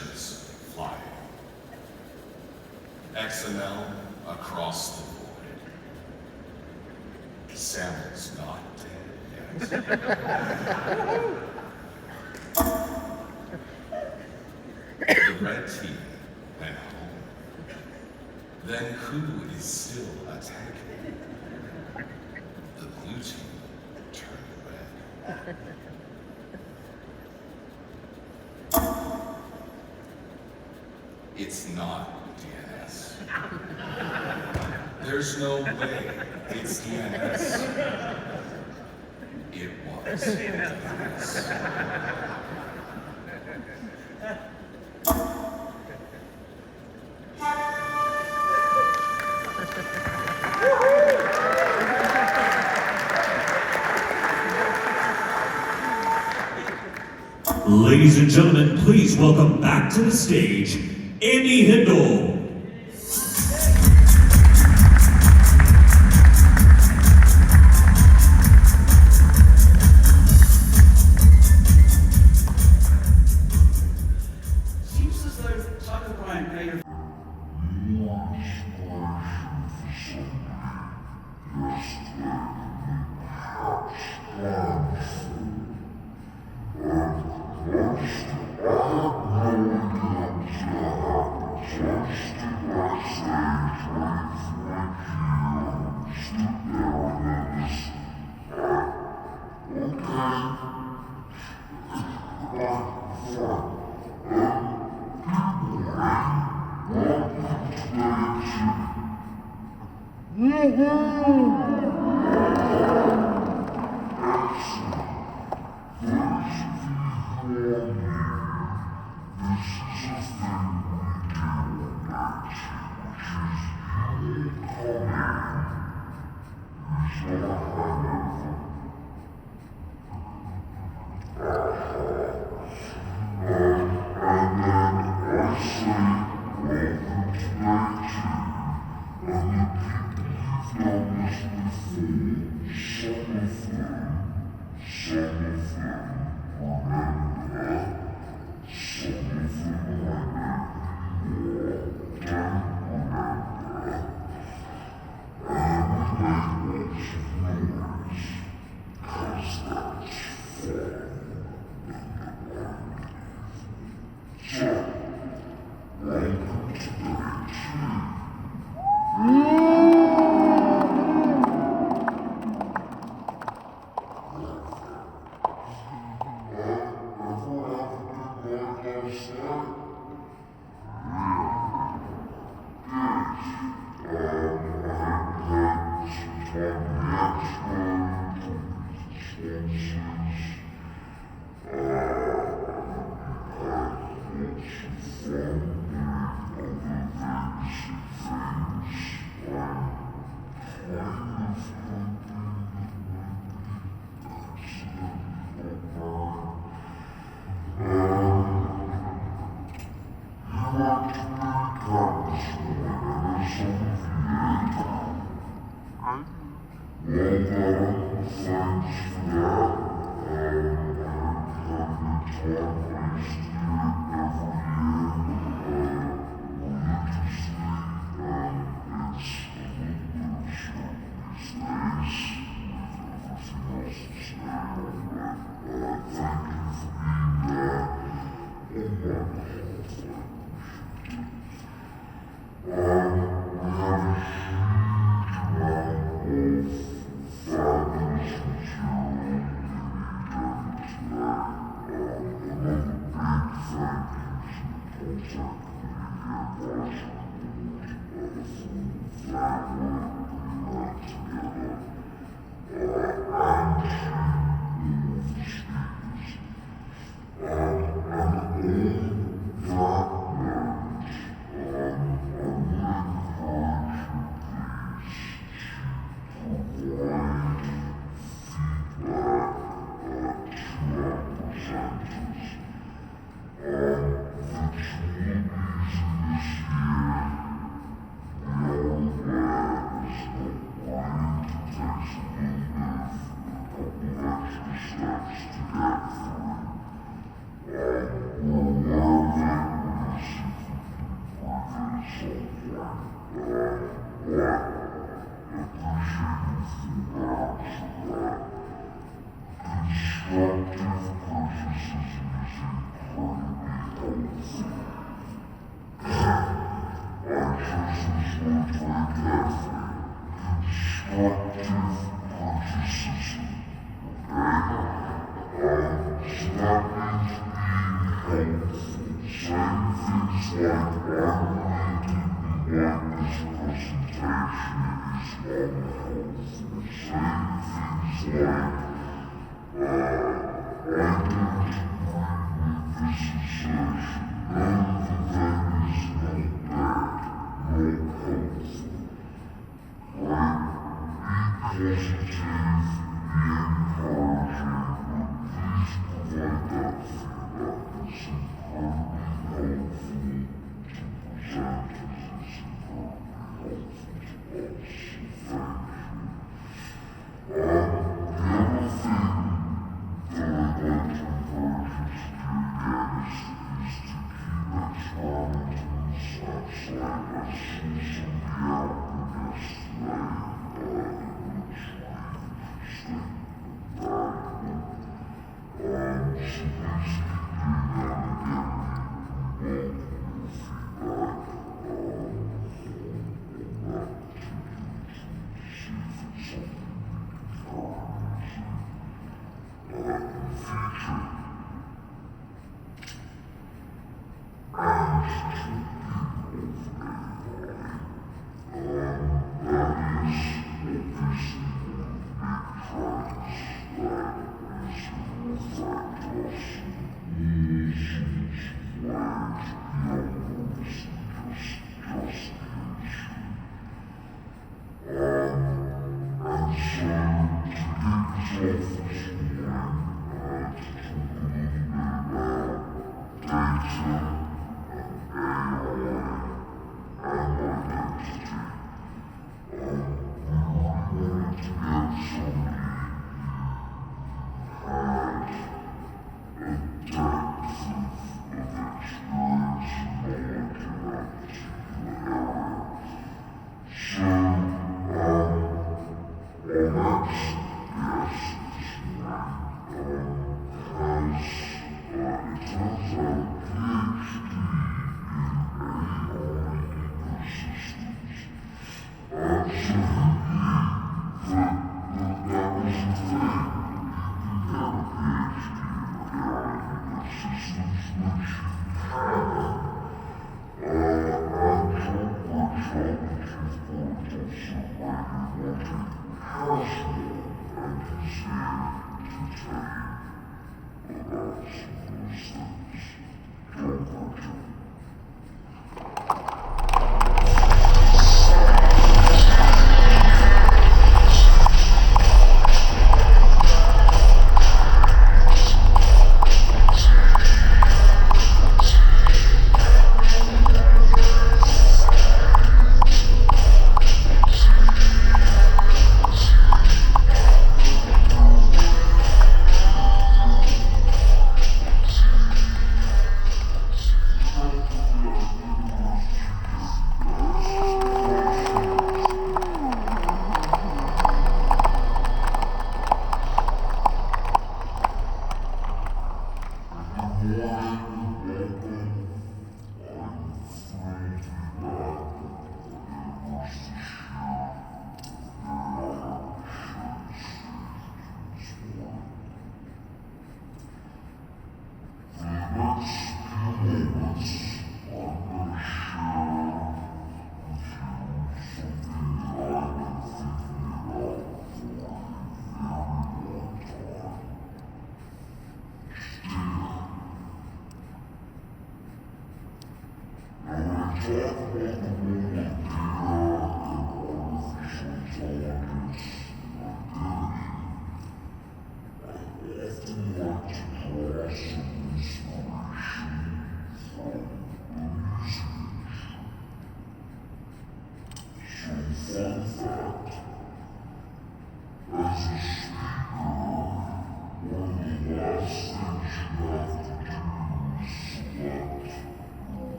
Birds flying. XML across the void. Samuel's not dead yet. The red team went home. Then who is still attacking? The blue team turned red. It's not DNS. There's no way it's DNS. It was DNS. Ladies and gentlemen, please welcome back to the stage, Andy Hindle. Seems as though Tucker Bryant made a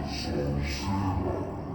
So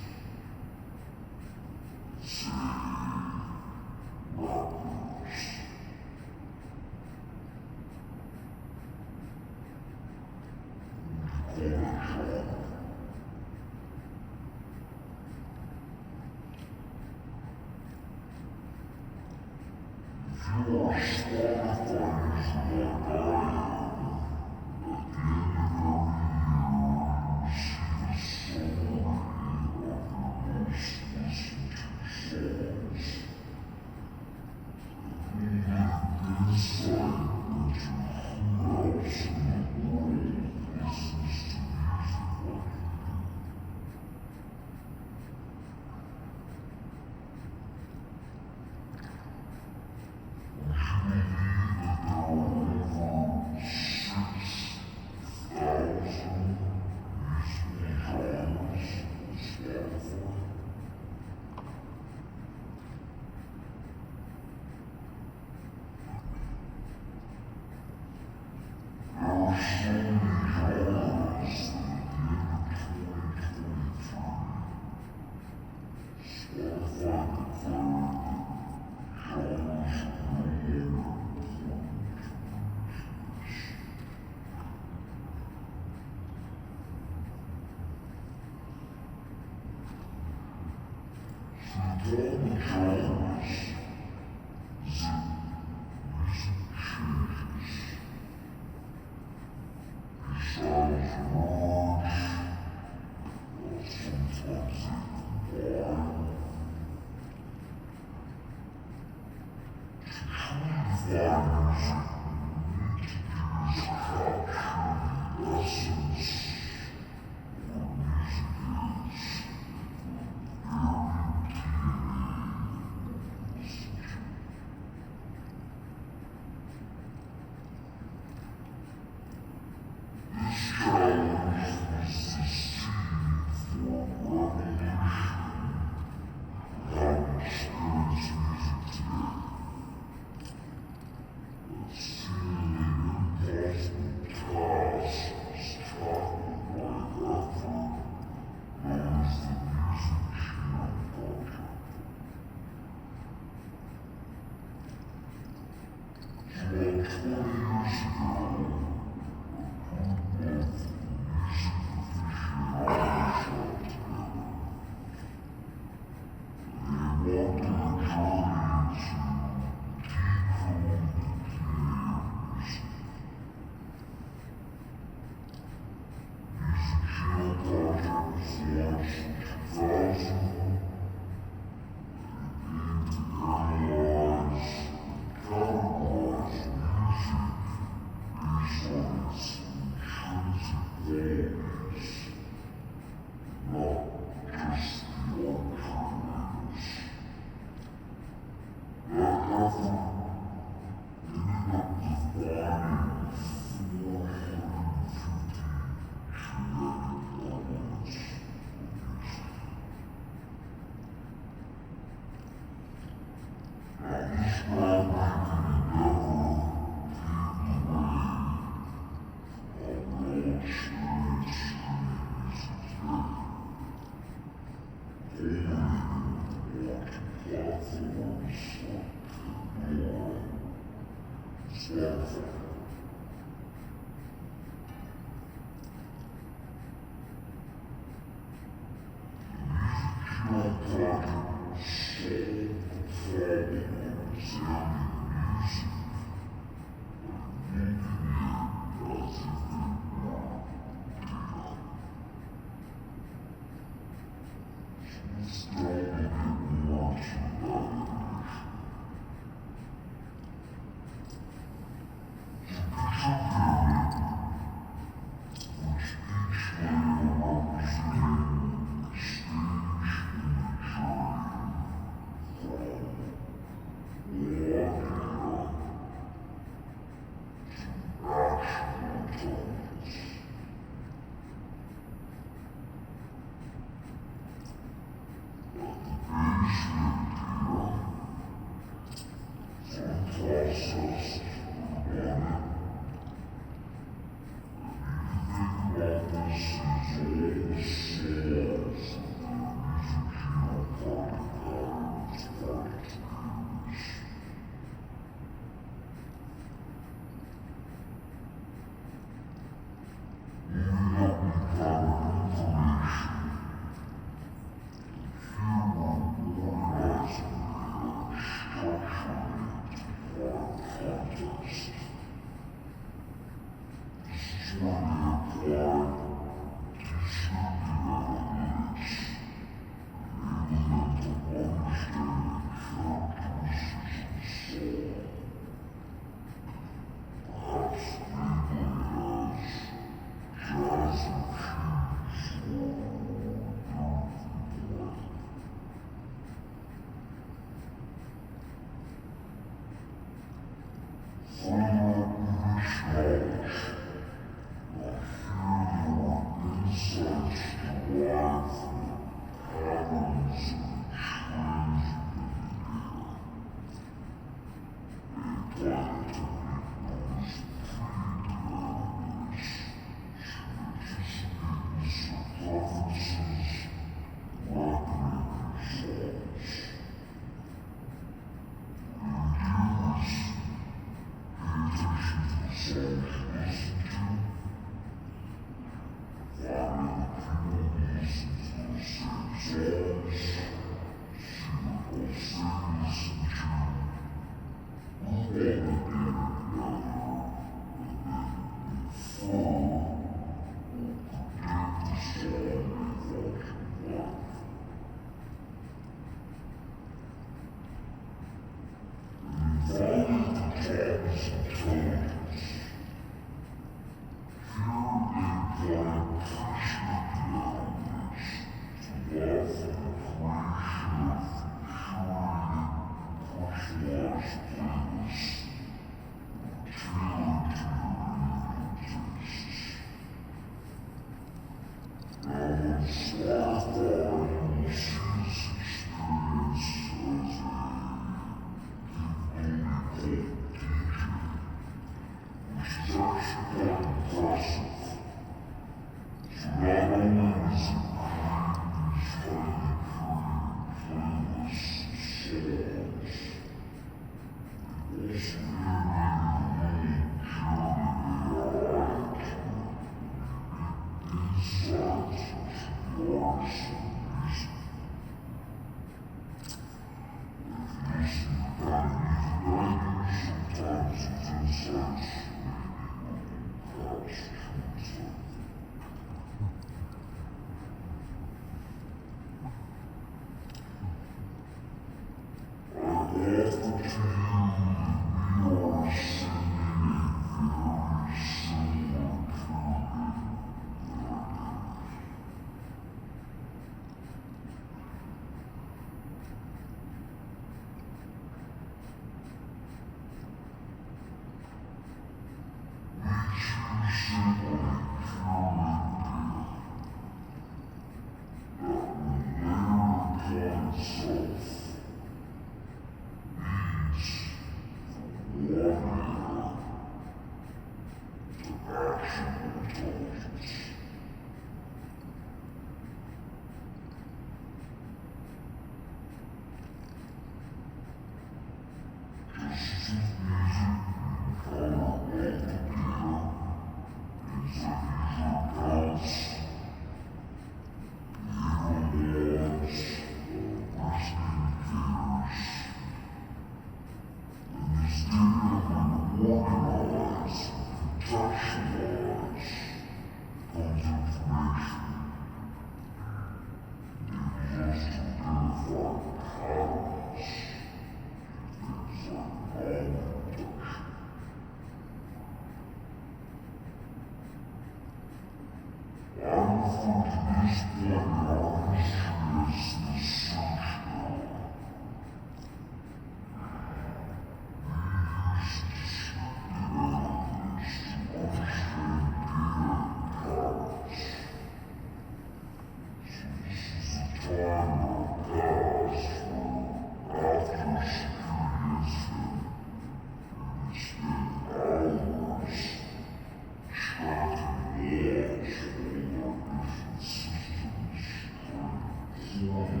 Yeah.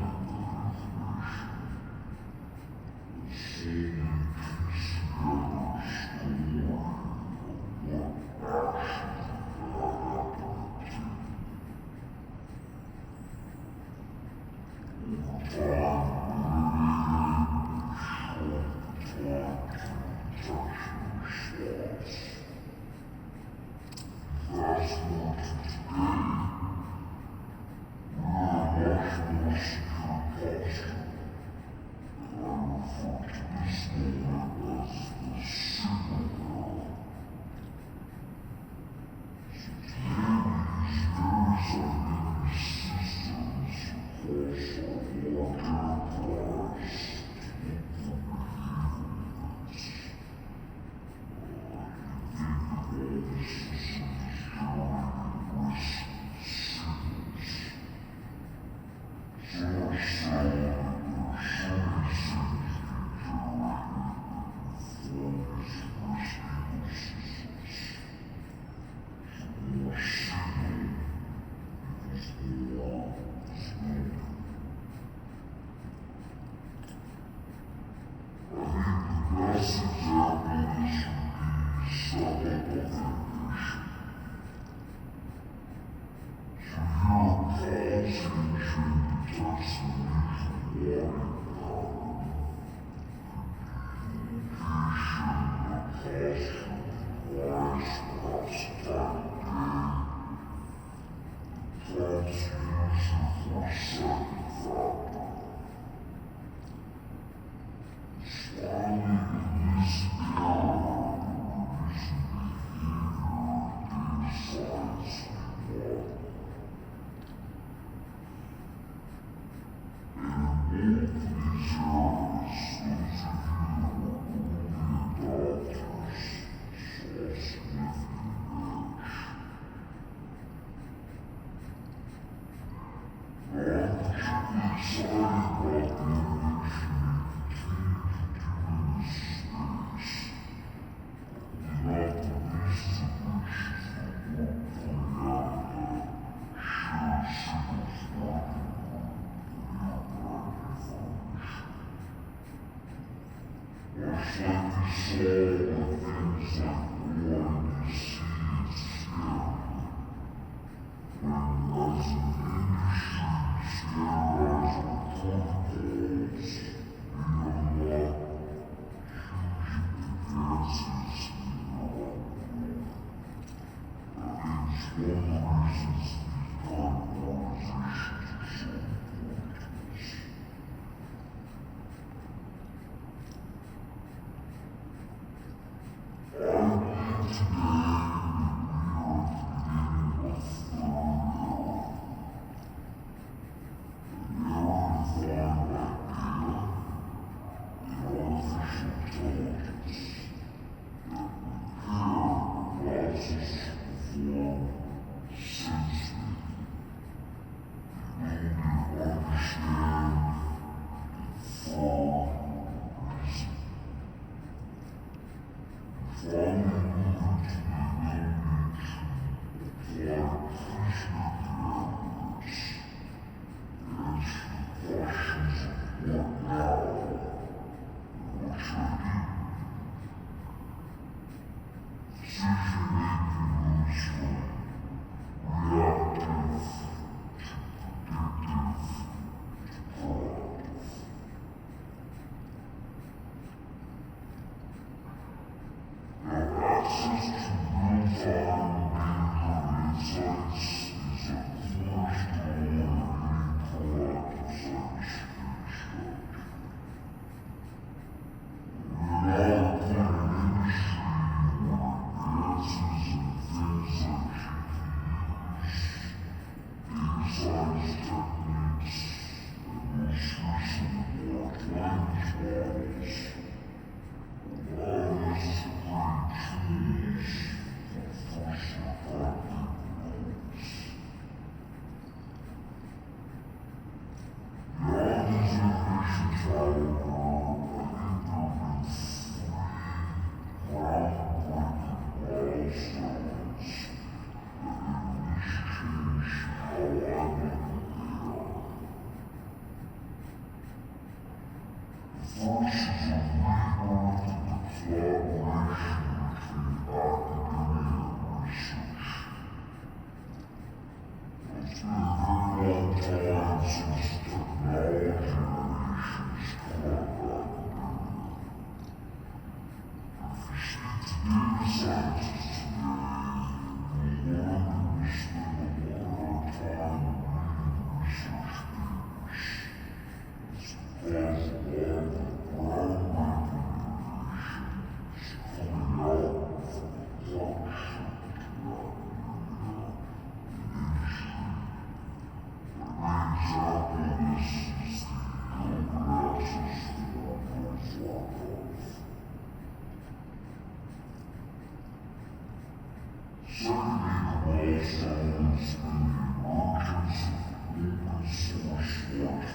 Artificial intelligence this year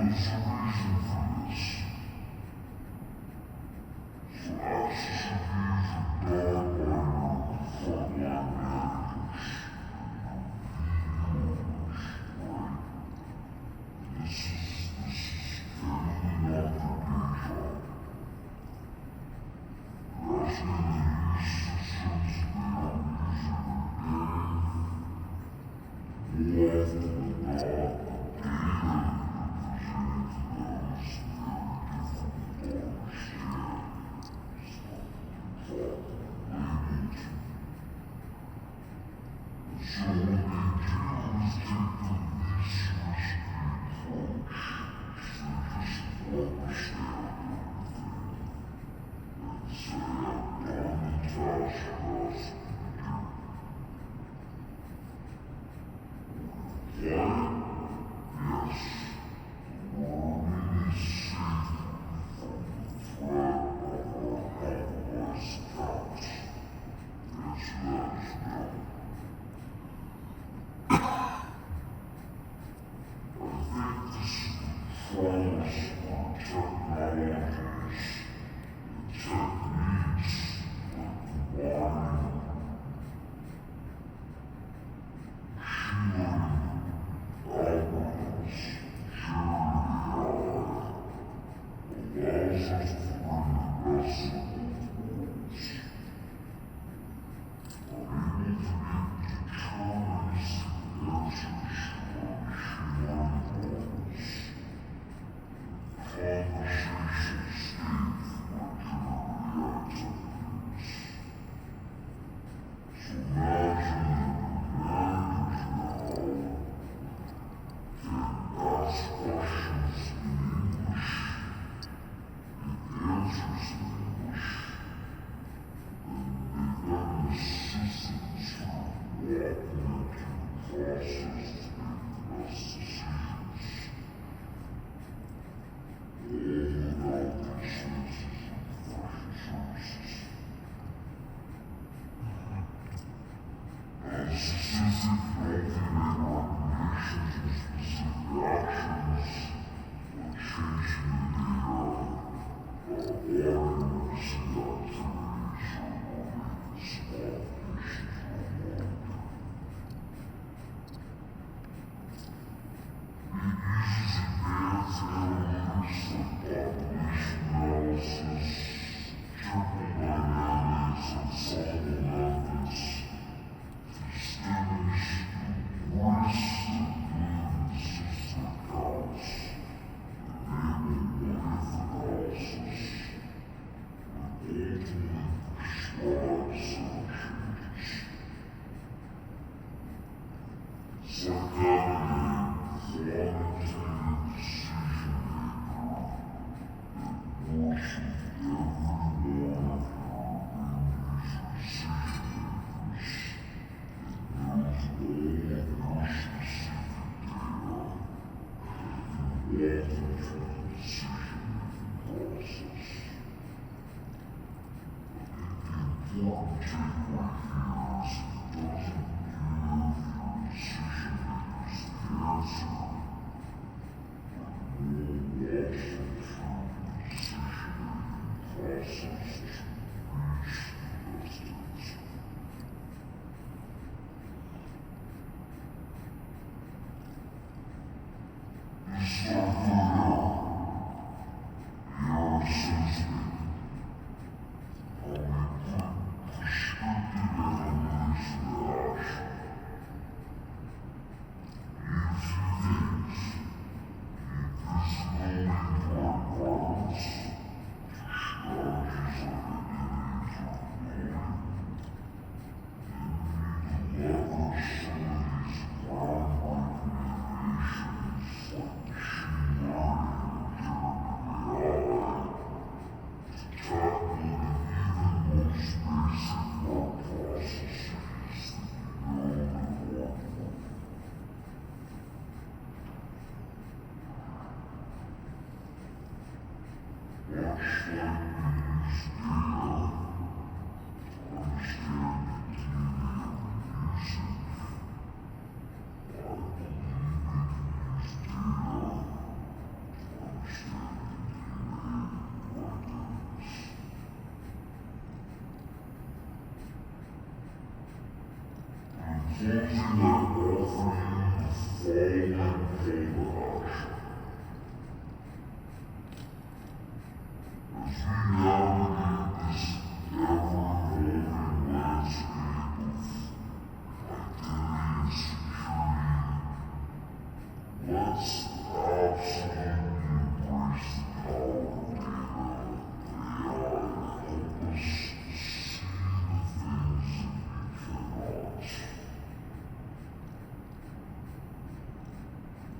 Perspective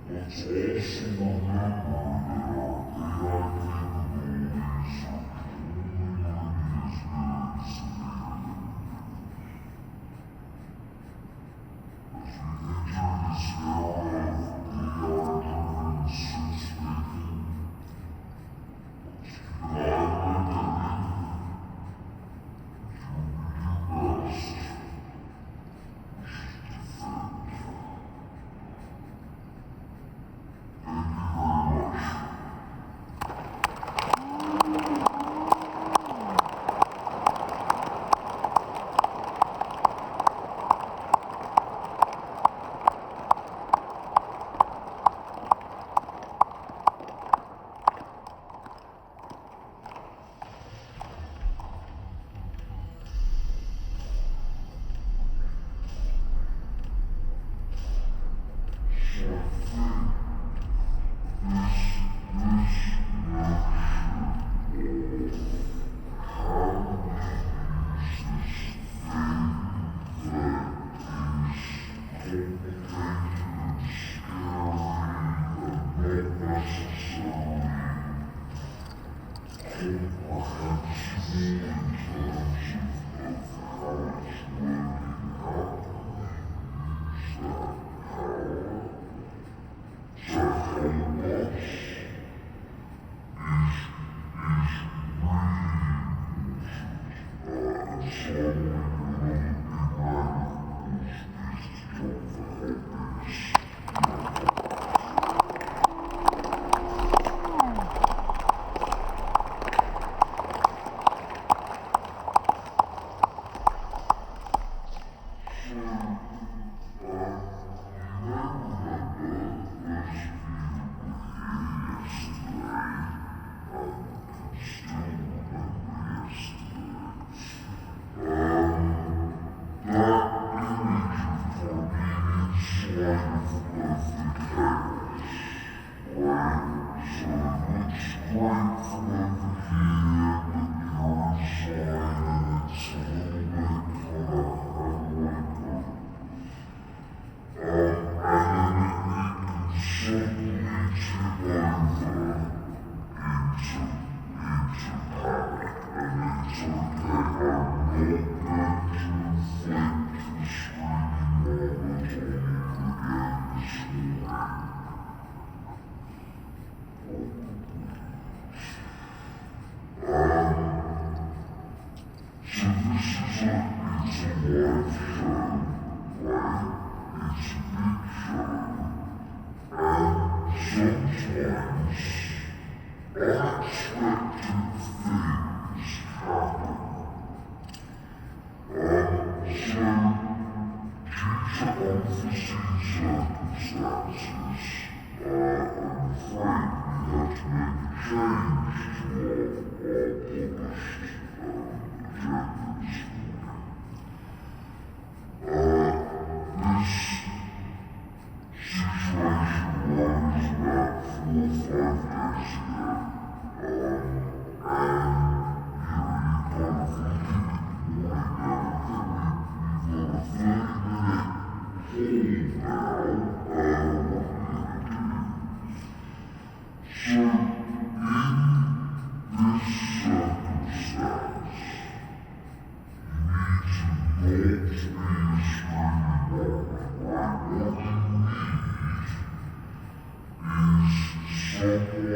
let's also remember that our AI capabilities are only as good as the data that we produce. As we enter this era of AI-driven sense-making, let's keep an eye on the enemy. Do your best, which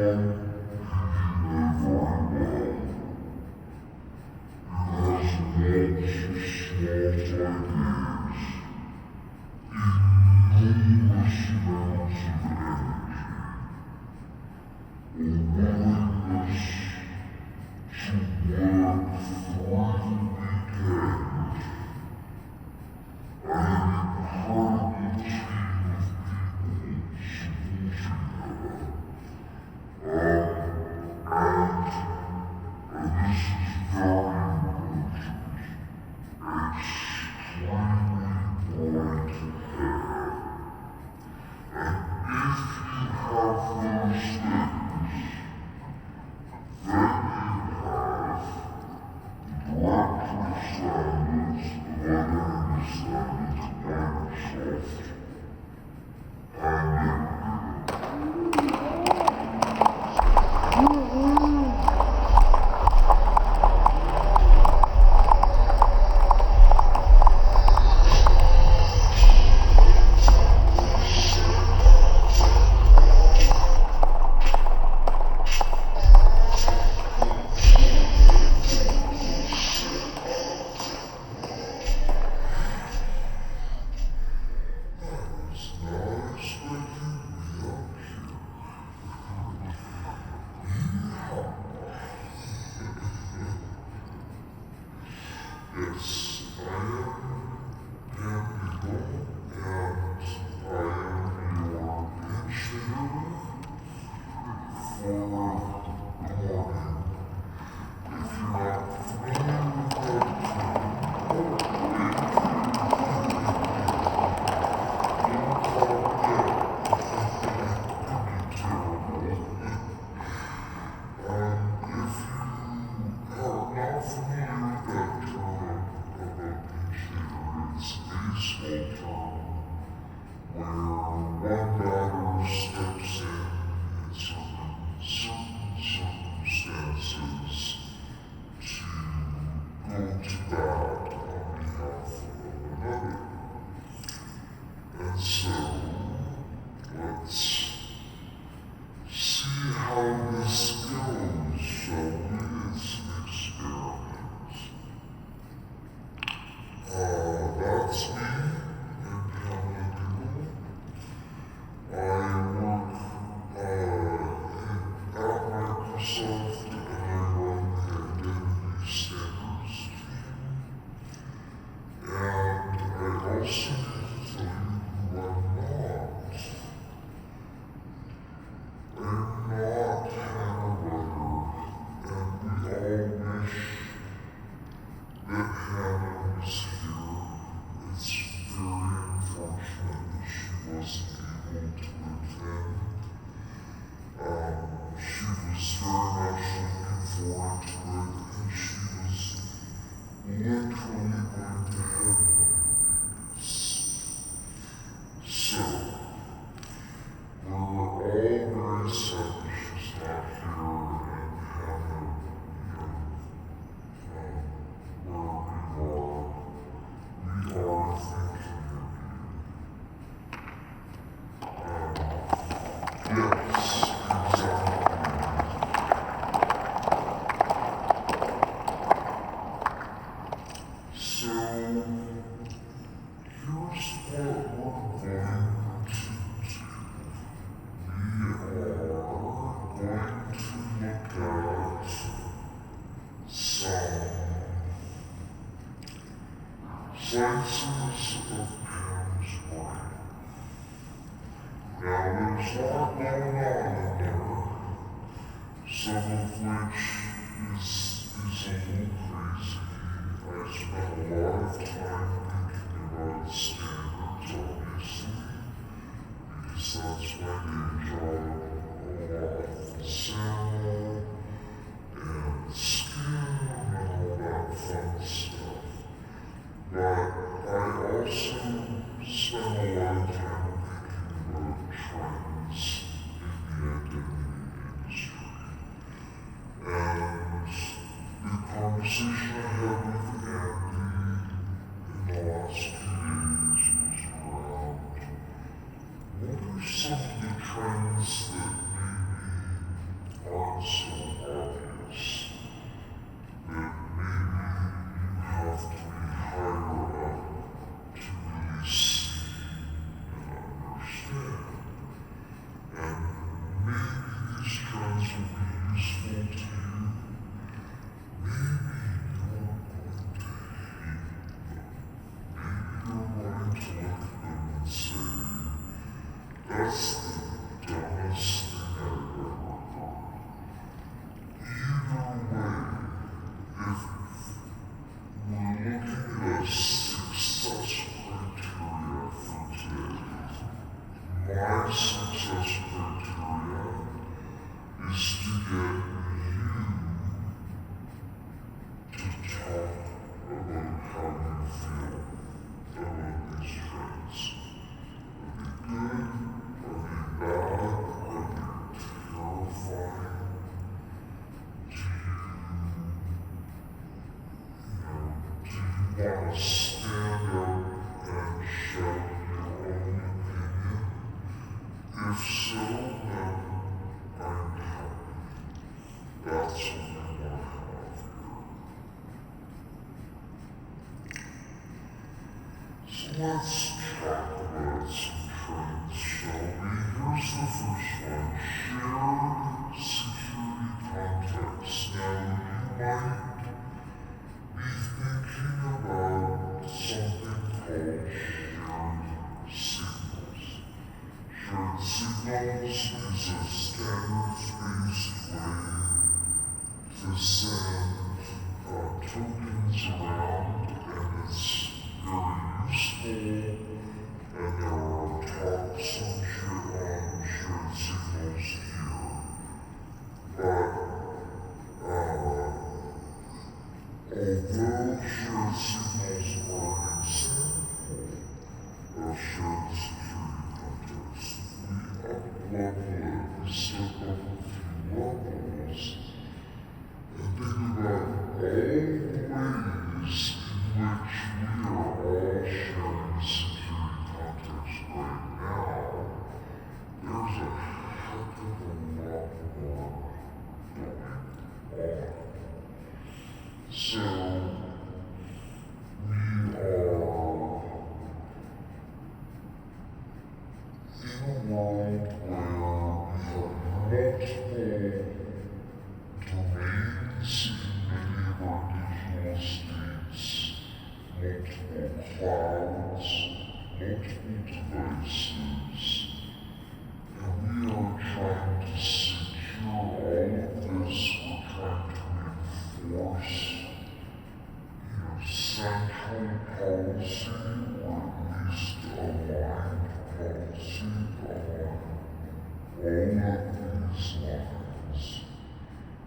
is defend. Thank you very much. Enormous Slices of Pam's brain. Now there's a lot going on in there, some of which is a little crazy. I spent a lot of time thinking about standards, obviously, because that's my day job, a lot of the sample and skin and all that fun stuff. But I also spent a lot of time thinking about trends in the identity industry. And the conversation I had with Andy in the last few days was around what are some of the trends that maybe aren't so obvious, that maybe you have to be higher up to really see and understand. And maybe these trends will be useful to you. Maybe you're going to hate them. Maybe you're going to look at them and say, that's the dumbest thing I've ever heard. Either way, if we're looking at a success criteria for today, my success criteria is to get you to talk about how you feel about these trends. Are they good? Are they bad? Are they terrifying? Do you want to stand up and shout your own opinion? If so, then I'm happy. That's what we want to have here. So let's talk about some trends, shall we? Here's the first one. Shared security context. Now, you might be thinking about something called shared signals. Shared signals is a standards-based way to send tokens around, and it's very useful, and there are talks on shared signals here. But although shared signals are an example of shared security context, we up-level it, we step up a few levels, and think about all the ways in which we are all sharing security context right now. There's a heck of a lot more going on. So, we are in a world where we have multiple domains in many of our digital states, multiple clouds, multiple devices, and we are trying to secure all of this. We're trying to enforce central policy, or at least aligned policy along all of these lines.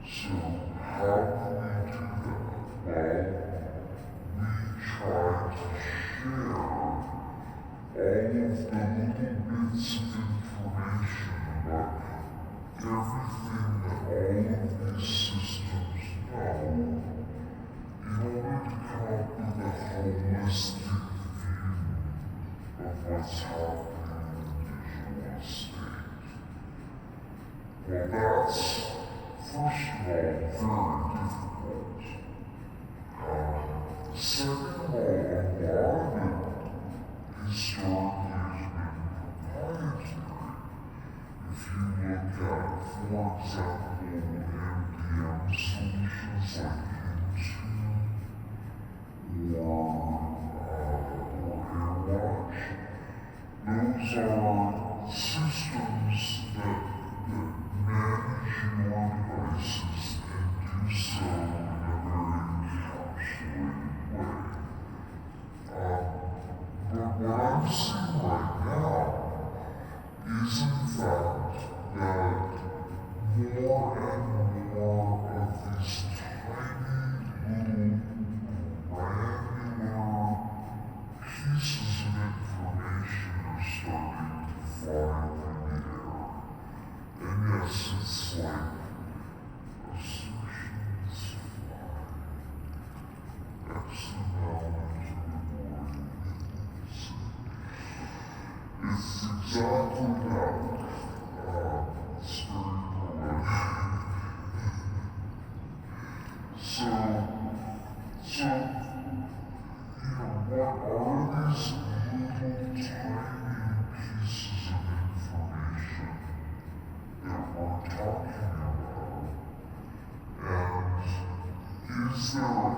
So how do we do that? Well, we try to share all of the little bits of information about everything that all of these systems know in order to come up with a holistic view of what's happening in the digital estate. Well, that's, first of all, very difficult. Second of all, a lot of it historically has been proprietary. If you look at, for example, MDM solutions like Intune or AirWatch, those are systems that manage your devices and do so in a very encapsulated way. But what I'm seeing right now is in fact that more and more of these tiny little granular pieces of information are starting to fly through the air. And yes, it's like assertions flying, XML into the void. It's exactly that. It's very poetic. So, what are these little tiny pieces of information that we're talking about? And is there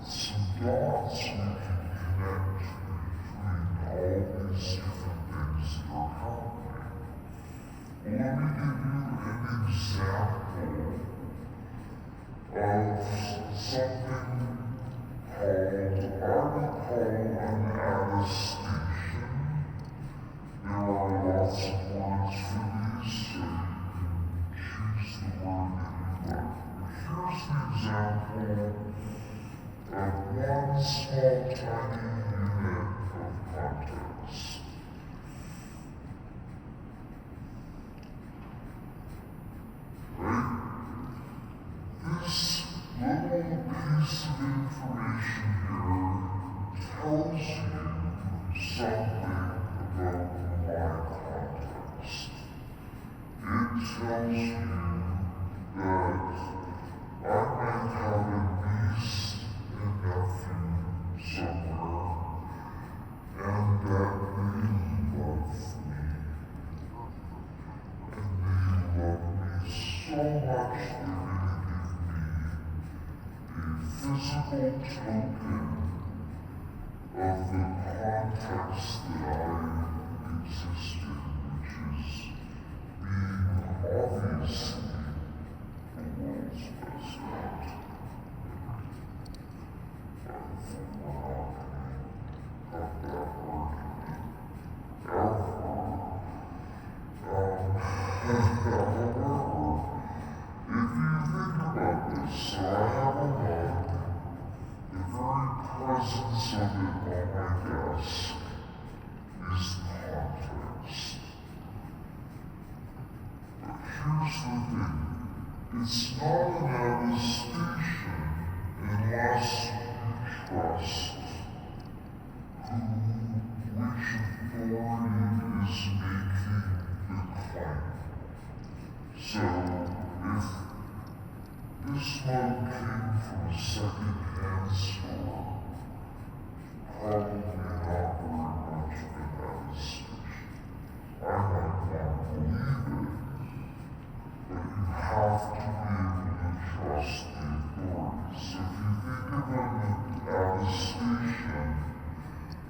some dots we can connect between all these different things that are happening? Well, let me give you an example of something called, I would call an attestation. There are lots of words for these, so you can choose the word that you like. But here's the example of one small tiny unit of context. Right? This little piece of information here tells you something about my context. It tells you that I might have a niece and nephew somewhere, and that they love me. And they love me so much they're going to give me a physical token of the context that I exist in, which is being obviously the world's best friend. For monogamy, got that word. However, if you think about this, so I have a mug. The very presence of it on my desk is the context. But here's the thing. It's not an attestation unless you trust which authority is making the claim. So, if this mug came from a second-hand store, probably not very much of an attestation. I might want to believe it, but you have to be able to trust the authorities. So if you think of an attestation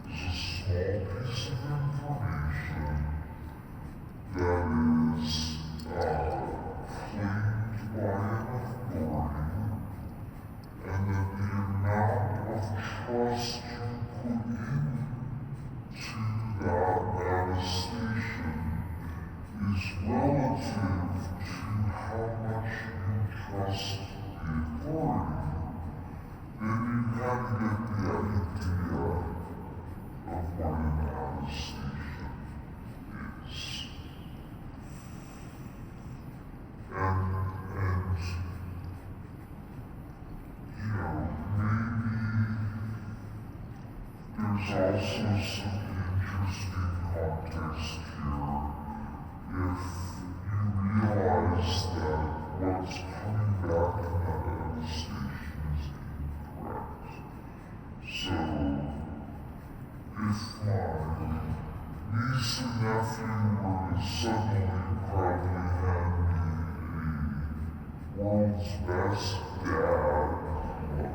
as a small piece of information that is claimed by an authority, and that the amount of trust you put into that attestation is relative to how much you trust the authority, then you kind of get the idea of what an attestation is. And maybe there's also some interesting context here if you realize if you were to suddenly proudly hand me a world's best dad look,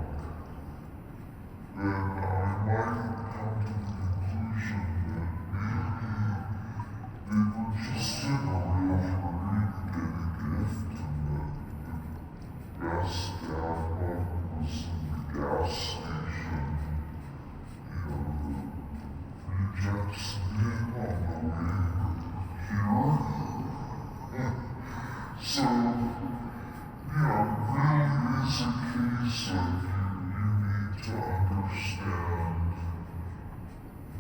then I might come to the conclusion that maybe they were just in a real hurry to get a gift and that the best dad look was in the gas station, rejects me on the way here. So, really is a case of you need to understand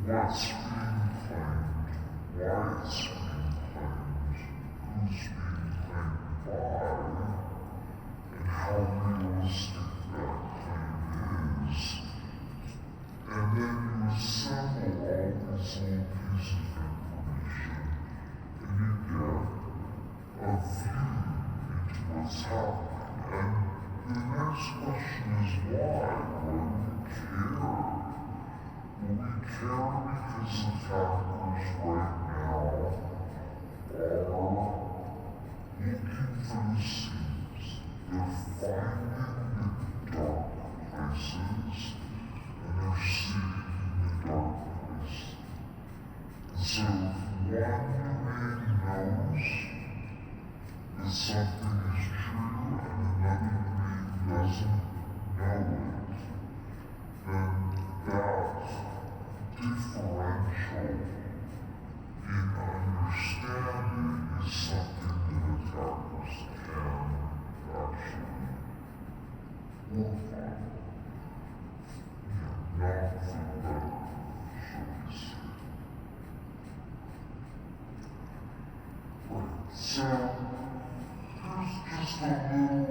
what's being claimed, why it's being claimed, who's being claimed by, and how realistic that claim is. And then you assemble all these little pieces of information, and you get a view into what's happening. And the next question is why? Why do we care? Well, we care because attackers right now are looking for the seams. They're finding the dark places, and they're seeing the darkness. And so one domain knows that something is true and another domain doesn't know it, then that differential in understanding is something that attackers can actually work on. Not for better, shall we say. Right. So, there's just a little,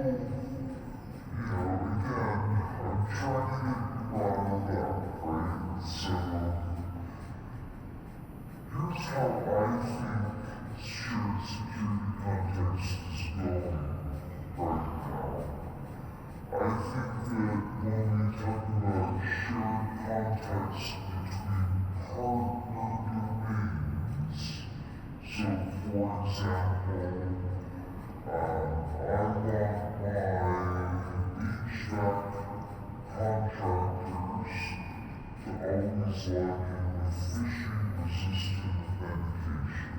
again, I'm trying to get bottled up, right? So, here's how I think shared security context is going right now. I think that when we talk about shared context between partner domains, so for example, I want my HVAC contractors to always log in with phishing-resistant authentication.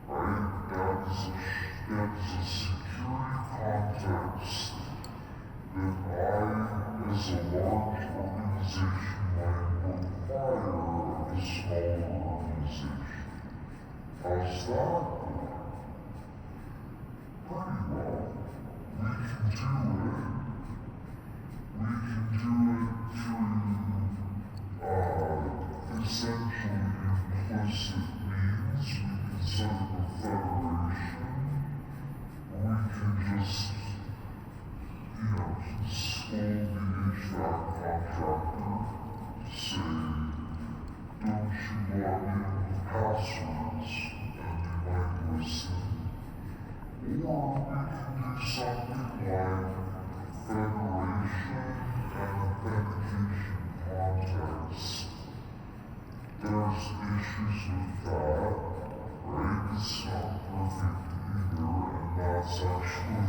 Right? That is a security context that I, as a large organization, might require of a smaller organization. How's that going? Pretty well. We can do it. We can do it through essentially implicit means. We can set up a federation. We can just scold the HVAC contractor to say, don't you log in with passwords, and they might listen. Or we can do something like federation and authentication context. There's issues with that, right? It's not perfect either, and that's actually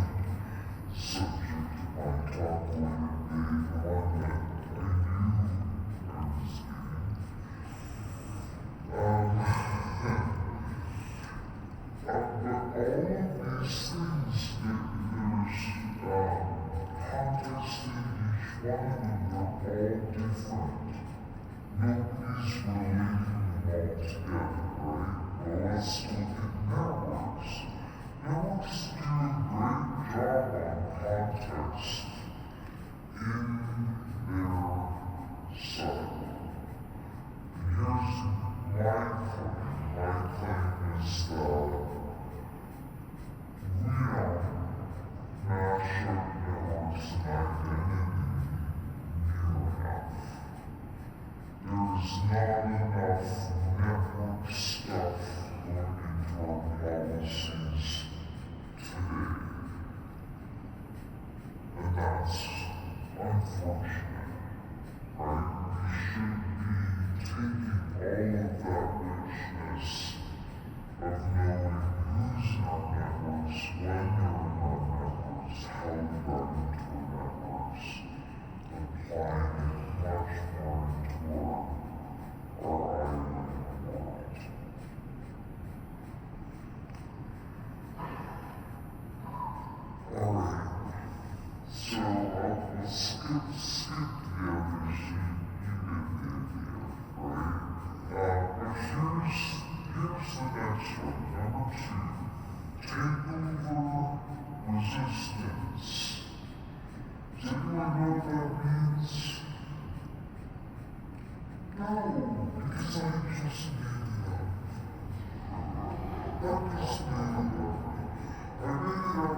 subject to my talk later today, the one that I knew I was giving. But all of these things, there's context in each one of them, they're all different. Nobody's relating them all together, right? Well, let's look at networks. Networks do a great job on context in their site. And here's my claim. My claim is that we don't mash up networks and identity near enough. There's not enough network stuff going into our policies today. And that's unfortunate, right? We should be taking all of that richness next one. Number 2. Takeover resistance. Does anyone know what that means? No, because I just made it up. I just made it up. I made it up,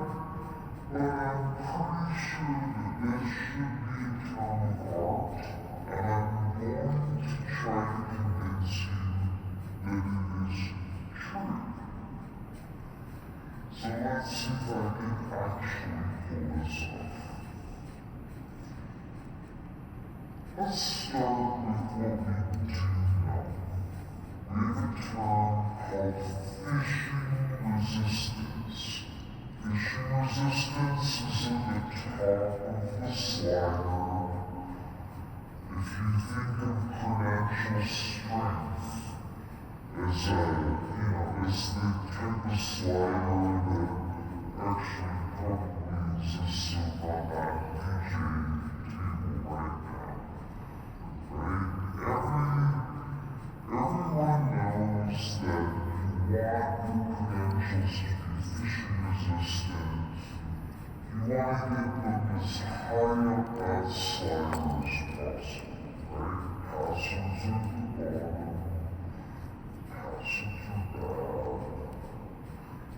but I'm pretty sure that this should be a term of art, and I'm going to try to convince you that it is true. So let's see if I can actually pull this off. Let's start with what we do know. We have a term called fishing resistance. Fishing resistance is at the top of the slider. If you think of prudential strength as as the type of slider that actually probably exists on that DJ table right now. Right? Everyone knows that you want your credentials to be fishing resistant. You want to get them as high up that slider as possible, right? Passwords at the bottom, passwords are bad.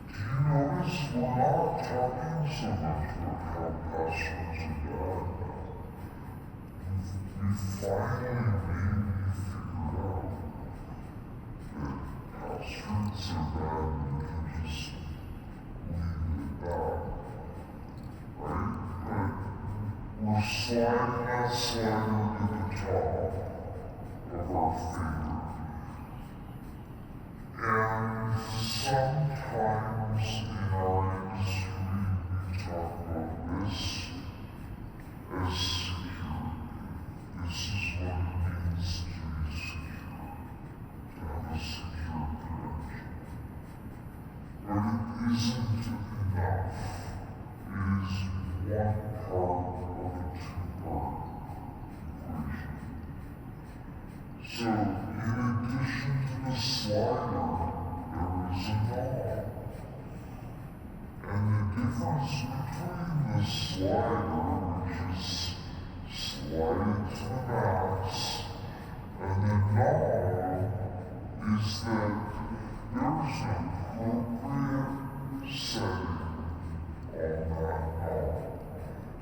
Do you notice we're not talking so much about how passwords are bad now? We finally maybe figured out that passwords are bad and we can just leave it at that. Right? But we're sliding that slider to the top of our finger. And sometimes in our industry we talk about this as security. This is what it means to be secure, to have a secure connection. But it isn't enough. It is one part of a two-part equation. So, in addition to the slider, there is a knob. And the difference between the slider, which is sliding to the max, and the knob is that there is an appropriate setting on that knob.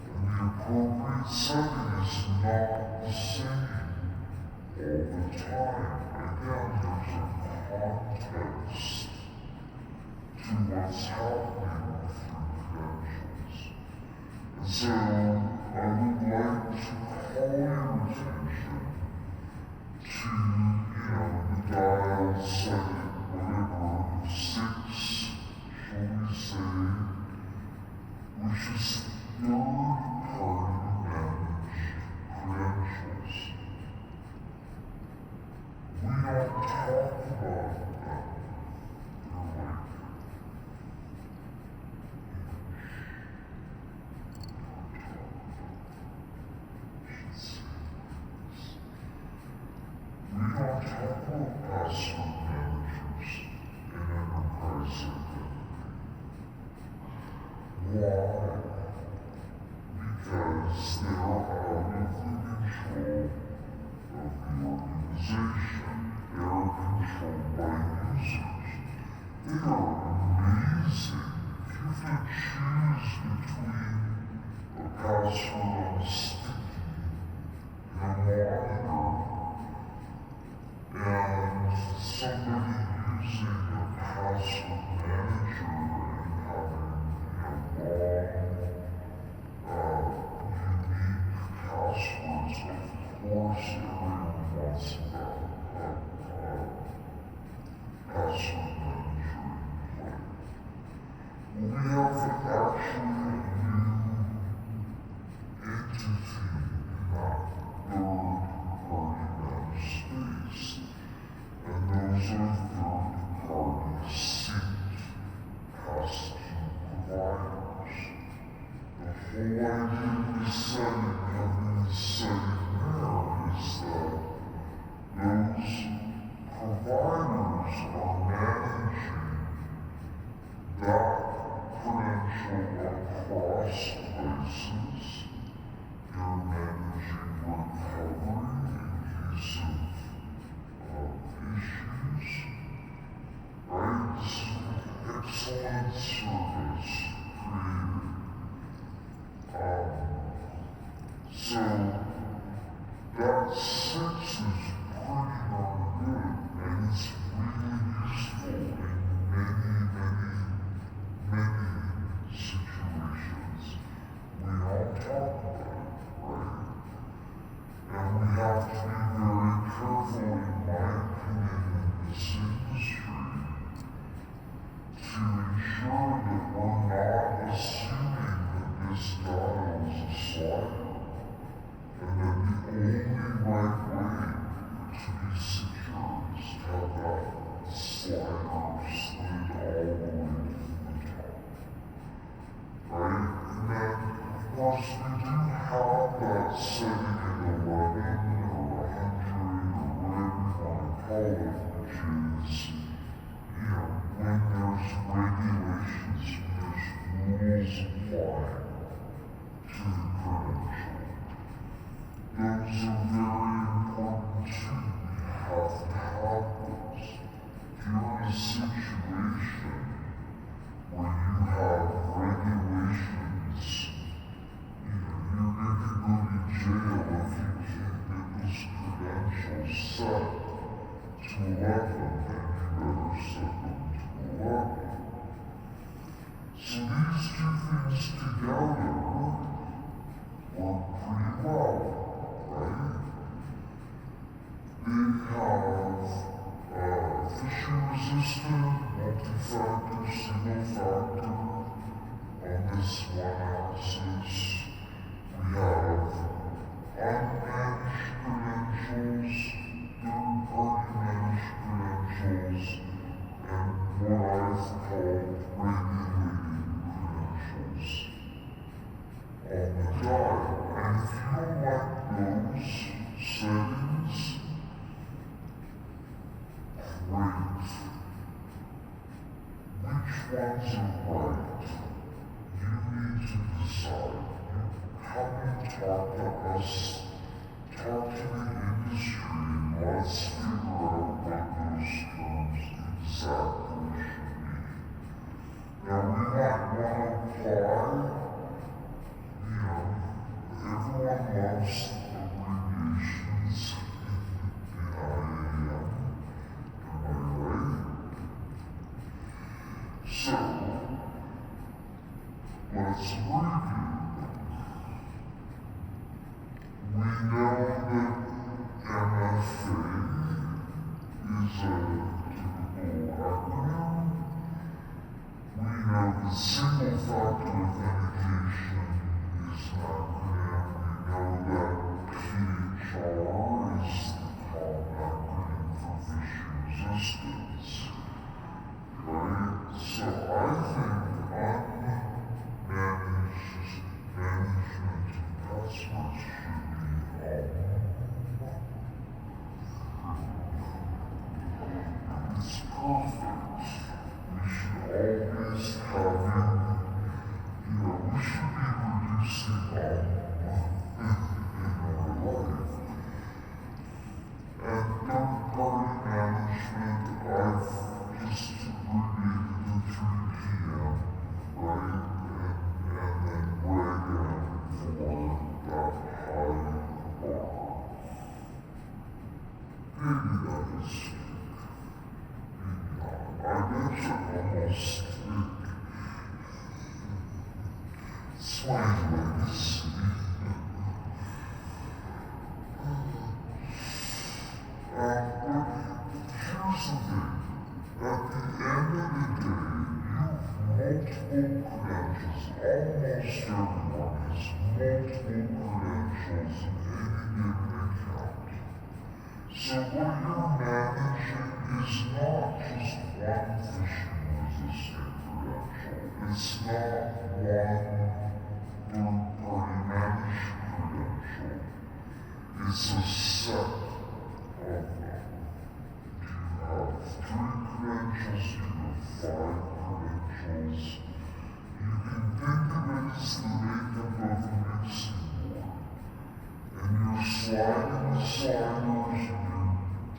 And the appropriate setting is not the same all the time. Again, there's a context to what's happening with your credentials. And so I would like to call your attention to, the dial setting, whatever, 6, shall we say, which is third-party managed credentials. We don't talk about them. They're like, we don't talk about password managers in enterprise identity. Why? Because they are out of the control of the organization. They are controlled by users. They are amazing. If you have to choose between a password on a sticky and a monitor and somebody using a password manager and having long, unique passwords, of course everyone wants that password manager in play. We have actually a new entity in that third-party managed space, and those are third-party synced pass-through providers. The whole idea of this setting, having this setting there, is that those providers are managing that credential across places. You're managing recovery in case of issues, right? This is excellent service created. So that 6 is pretty darn good, and it's really useful in many, many, many situations. We all talk about it, right? And we have to be very careful, in my opinion, in this industry to ensure that we're not assuming that this data is a slider, and that the only right way to be secure is to have that slider slid all the way to the top. Right? And then, of course, we do have that setting at 11 or 100 or whatever you want to call it, which is, when there's regulations, when there's rules applying to the credential. Those are very important too. We have to have those. If you're in a situation where you have regulations, you're going to go to jail if you can't get those credentials set to 11, then you better set them to 11. So these two things together work pretty well, right? They have phishing-resistant, multi-factor, single-factor on this one axis. We have unmanaged credentials, third-party managed credentials, and what I've called regulated credentials on the dial. And if you don't like those settings, great. Which ones are right? You need to decide. Come and talk to us, talk to the industry, and let's figure out what those terms exactly should be. Now, we might want to apply, everyone loves abbreviations in IAM, am I right? So, let's review. We know that MFA is a typical acronym. We know that single-factor authentication is an acronym. We know that PHR is the common acronym for phishing resistance. Right? So I think unmanaged management of passwords should be It's perfect. We should always having, we should be reducing in our life. And third-party management, I've just abbreviated the 3 PM, right? And then reg M for that high bar. Maybe that is I mentioned almost it's my legacy. But here's the thing. At the end of the day, you've multiple credentials. Almost everyone has multiple credentials in any given account. So what you're managing is not just one phishing-resistant credential. It's not one third-party managed credential. It's a set of them. Do you have 3 credentials? Do you have 5 credentials? credentials, you can think of it as the makeup of a mixing board. And you're sliding the sliders and you're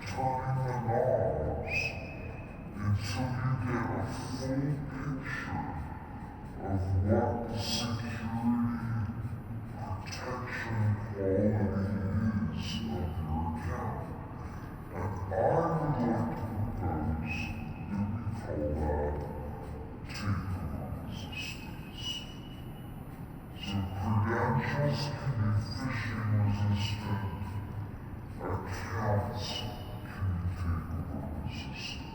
turning the knobs until you get a full picture of what the security protection quality is of your account. And I would like to propose that we call that takeover resistance. So credentials can be phishing resistant, accounts can be takeover resistant.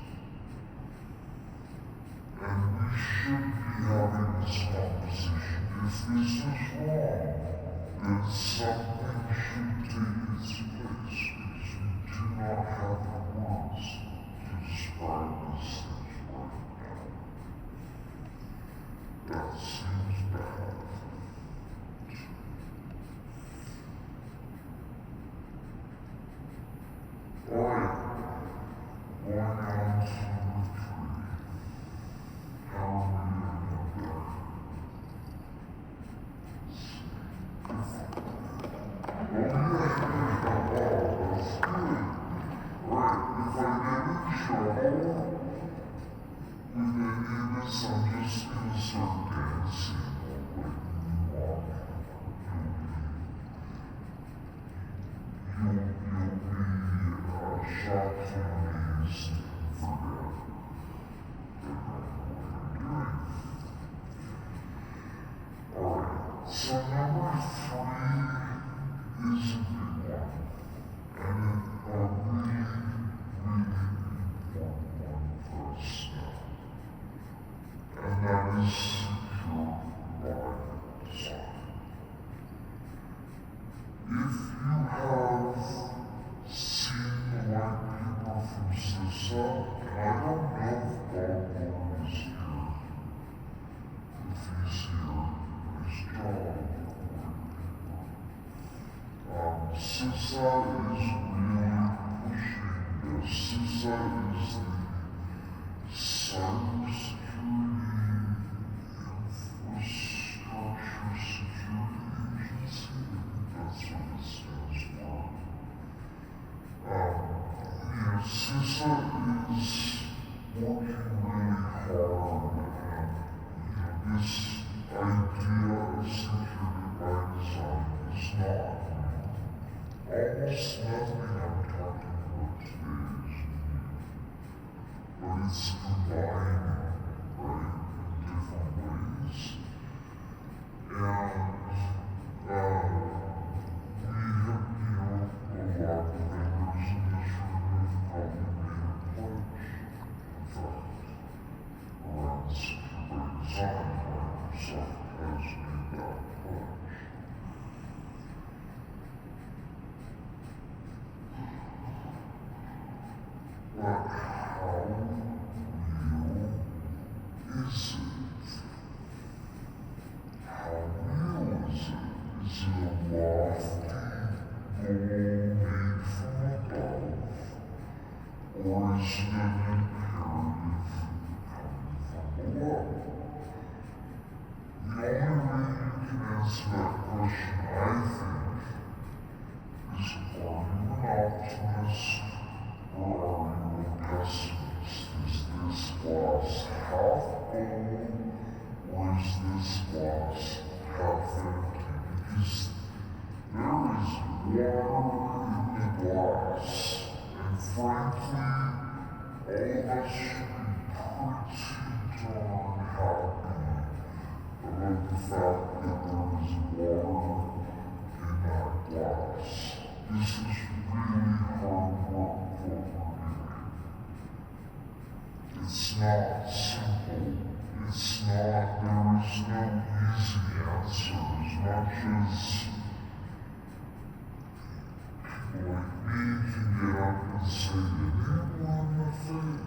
And we should be having this conversation. If this is wrong, then something should take its place, because we do not have the words to describe these things right now. That seems bad. Alright, going on to number 3. How are we doing there? Oh yeah, that's good. Right, if I get in trouble with any of this, I'm just gonna start dancing like you want. You'll be shocked and amazed and forget that I know what I'm doing. Alright, so number 3 is a big one, and a really, really important one for us now. And that is secure by design. If you have seen the white paper from CISA, and I don't know if Bob is here. If he's here, his job. CISA is really pushing this. CISA is the Cybersecurity Infrastructure Security Agency. That's what it stands for. CISA is working really hard, and this idea of security by design is not new. Almost nothing I'm talking about today is new, but it's combining, right, in different ways. And we have, a lot of members in this room have probably made a pledge, in fact, around secure by design. Microsoft has made that pledge. But how real is it? How real is it? Is it a lofty goal made from above, or is it an imperative coming from below? The only way you can answer that question, I think, is are you an optimist or are you a pessimist? Is this glass half full or is this glass half empty? Because there is water in the glass, and frankly, all of us should be pretty darn happy about the fact that there is water in that glass. This is really hard work for me. It's not simple. It's not, there is no easy answer. As much as people like me can get up and say, anyone a thing,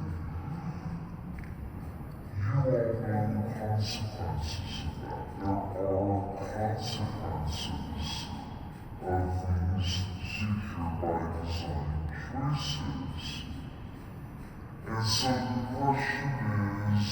you all know the consequences of that. There are consequences of these secure by design choices. And so the question is,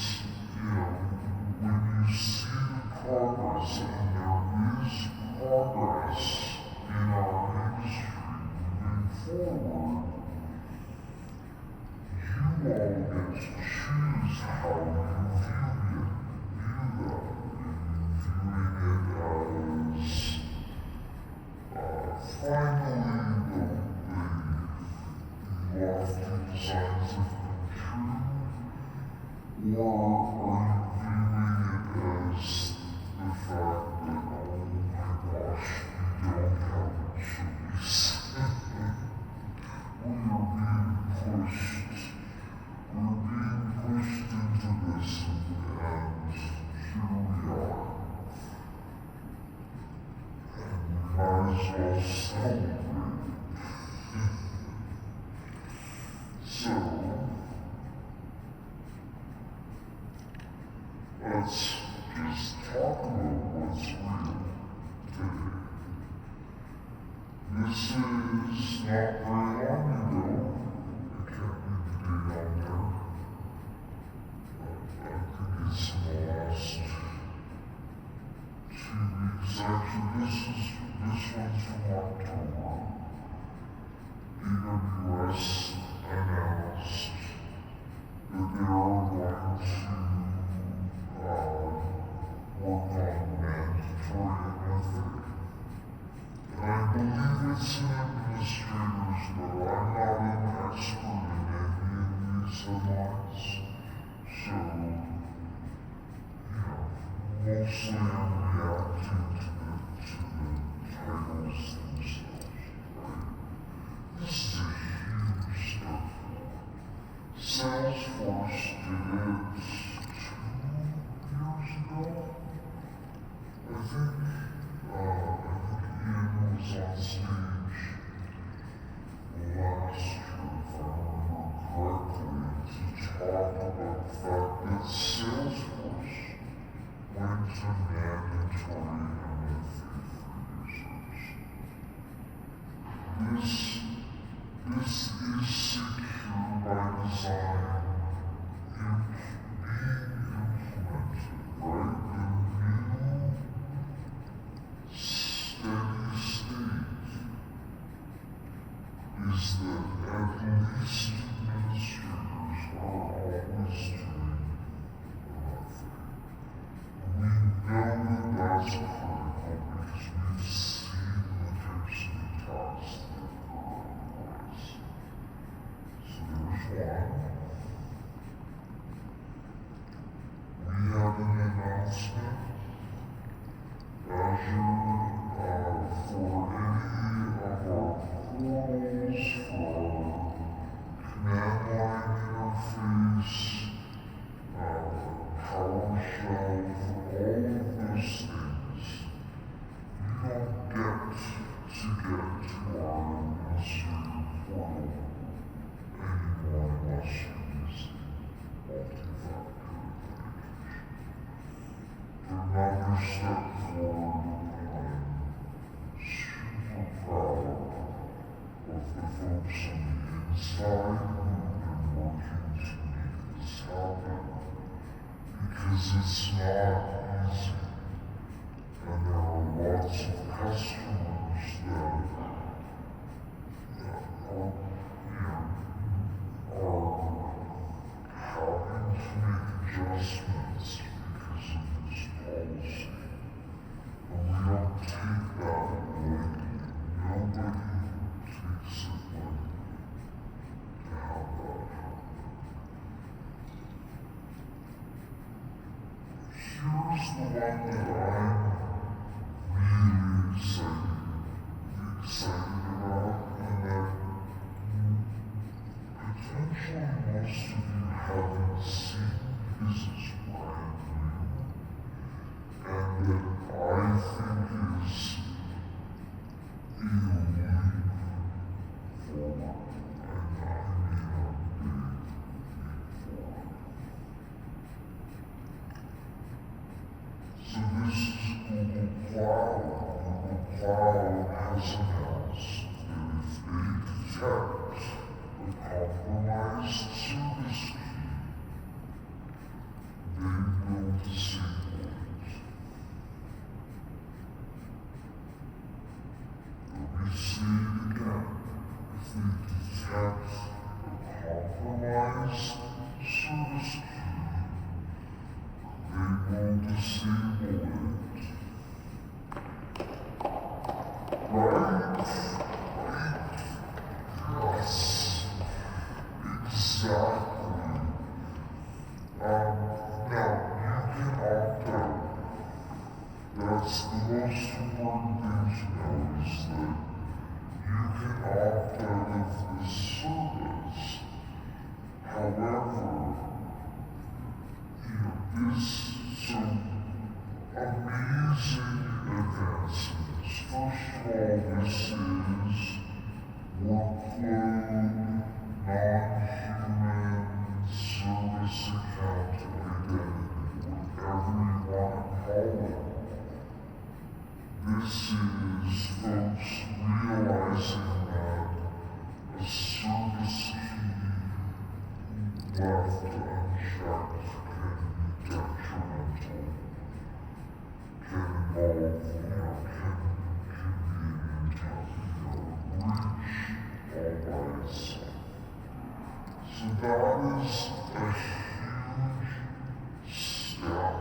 Or are you viewing it as the fact that, oh my gosh, we don't have a choice? We are being pushed. We're being pushed into this, and here we are. And we might as well celebrate. So, let's just talk about what's real today. This is not very long ago. I can't read the date on there. I think it's in the last 2 weeks. Actually, this one's from October. AWS announced that they are going to work on mandatory MFA. And I believe it's in administrators, but I'm not an expert in any of these headlines. So, mostly I'm reacting to the titles themselves, right? This is a huge step forward. Salesforce did it 2 years ago. I think Ian was on stage last year, if I remember correctly, to talk about the fact that Salesforce went to mandatory MFA for users. This is secure by design, being implemented, right? The new steady state is that at least administrators are always doing MFA. We know that that's critical because we've seen the types of attacks that occur otherwise. So there's one. We have an announcement. Azure, for any of our portals, for command line interface, PowerShell, for all of those things, you don't get to our administrator portal anymore unless you're using multi-factor authentication. Another step forward. I'm super proud of the folks on the inside who've been working to make this happen, because it's not easy, and there are lots of customers that are having to make adjustments because of this policy. And we don't take that lightly. Nobody takes it lightly to have that happen. Here's the one that I'm really excited about, and that potentially most of you haven't seen because it's brand new, and that I think is a leap forward, and I mean a big leap forward. So this is Google Cloud. Google Cloud has announced that if they detect a compromised service key, they will disable it. Let me say it again. If they detect a compromised service key, they will disable it. Right? Yes. Exactly. I Now, you can opt out. That's the most important thing to know is that you can opt out of the service. However, this some amazing advancements. First of all, this is workload, non-human, service account identity, whatever you want to call it. This is folks realizing that a service key left unchecked can be detrimental, can involve, can be an entire breach all by itself. So that is a huge step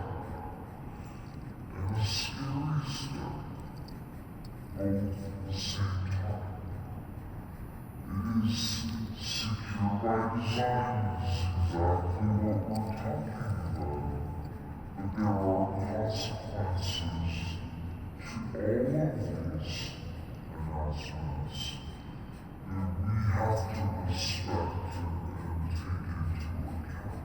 and a scary step both at the same time. It is secure by design, is exactly what we're talking about. But there are consequences to all of these announcements that we have to respect and take into account.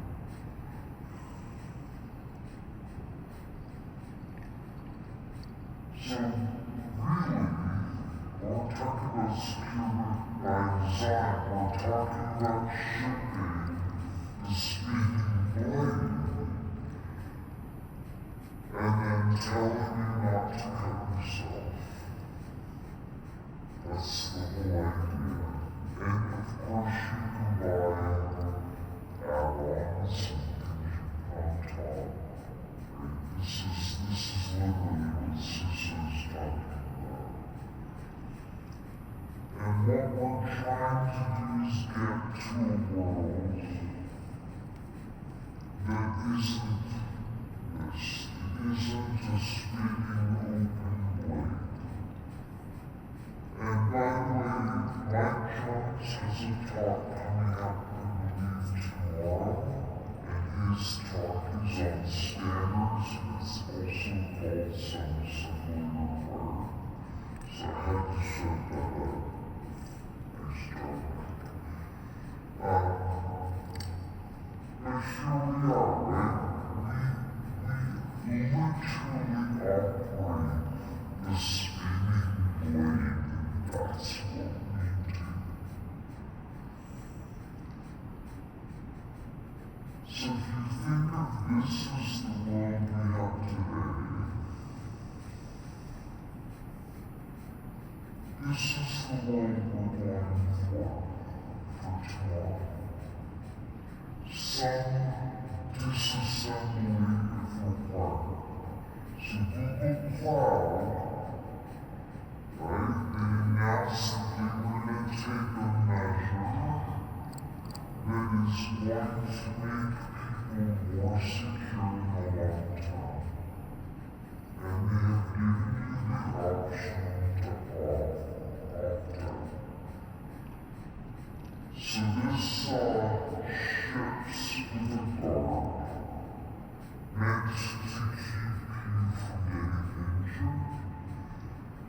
So, really, we're talking about secure by design, we're talking about shipping the speaking blade, and then telling you not to cut yourself. That's the whole idea. And of course you can buy add-ons and things on top. Right? This is literally what CISO is talking about. And what we're trying to do is get to a world that isn't this. It isn't a speaking open blade. And by the way, Mike Jones has a talk coming up, I believe, tomorrow. And his talk is on standards. It's also called some simply required. So I had to set that up. But here we are, right? We literally operate the spinning blade. That's what we do. So if you think of this as the world we have today, this is the world we're going for tomorrow. Some disassembly if required. So Google Cloud, right, they announced that they were going to take a measure that is going to make people more secure in the long term. And they have given you the option to opt out. So this ships with a guard meant to keep you from getting injured.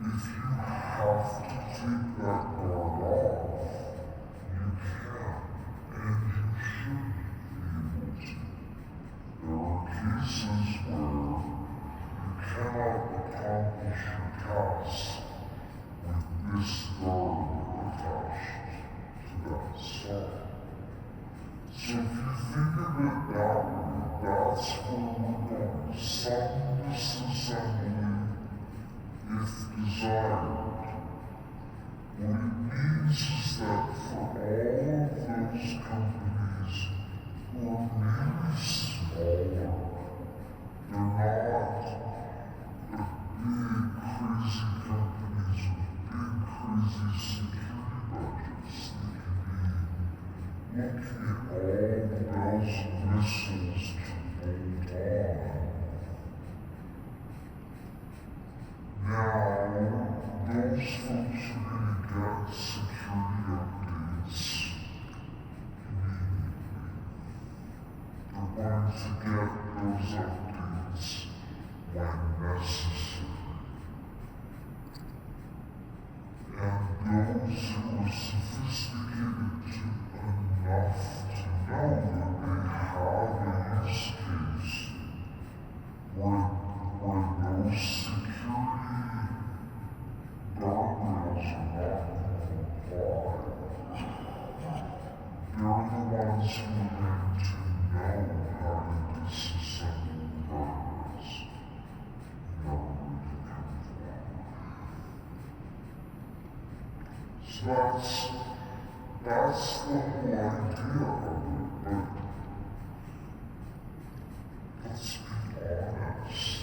If you have to take that guard off, you can, and you should be able to. There are cases where you cannot accomplish your task with this guard attached to that saw. So if you think of it that way, that's where we're going. Some disassembly, if desired. What it means is that for all of those companies who are maybe smaller, they're not the big crazy companies with big crazy security budgets. They can be looking at all the bells and whistles to hold on. Now, those folks are going to get security updates immediately. They're going to updates when necessary. And those who are sophisticated enough to know that they have a use case where those security guardrails are not applied, they're the ones who are going to know how to disassemble guardrails in order to conform. So that's the whole idea of it, but let's be honest.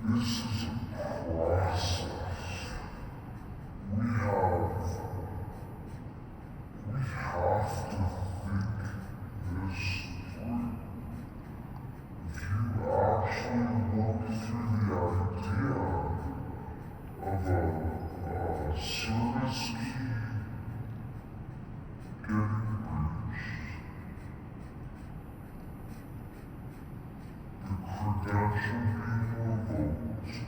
This is a process. We have to think this through. If you actually look through the idea of a service key getting breached, the credential being revoked,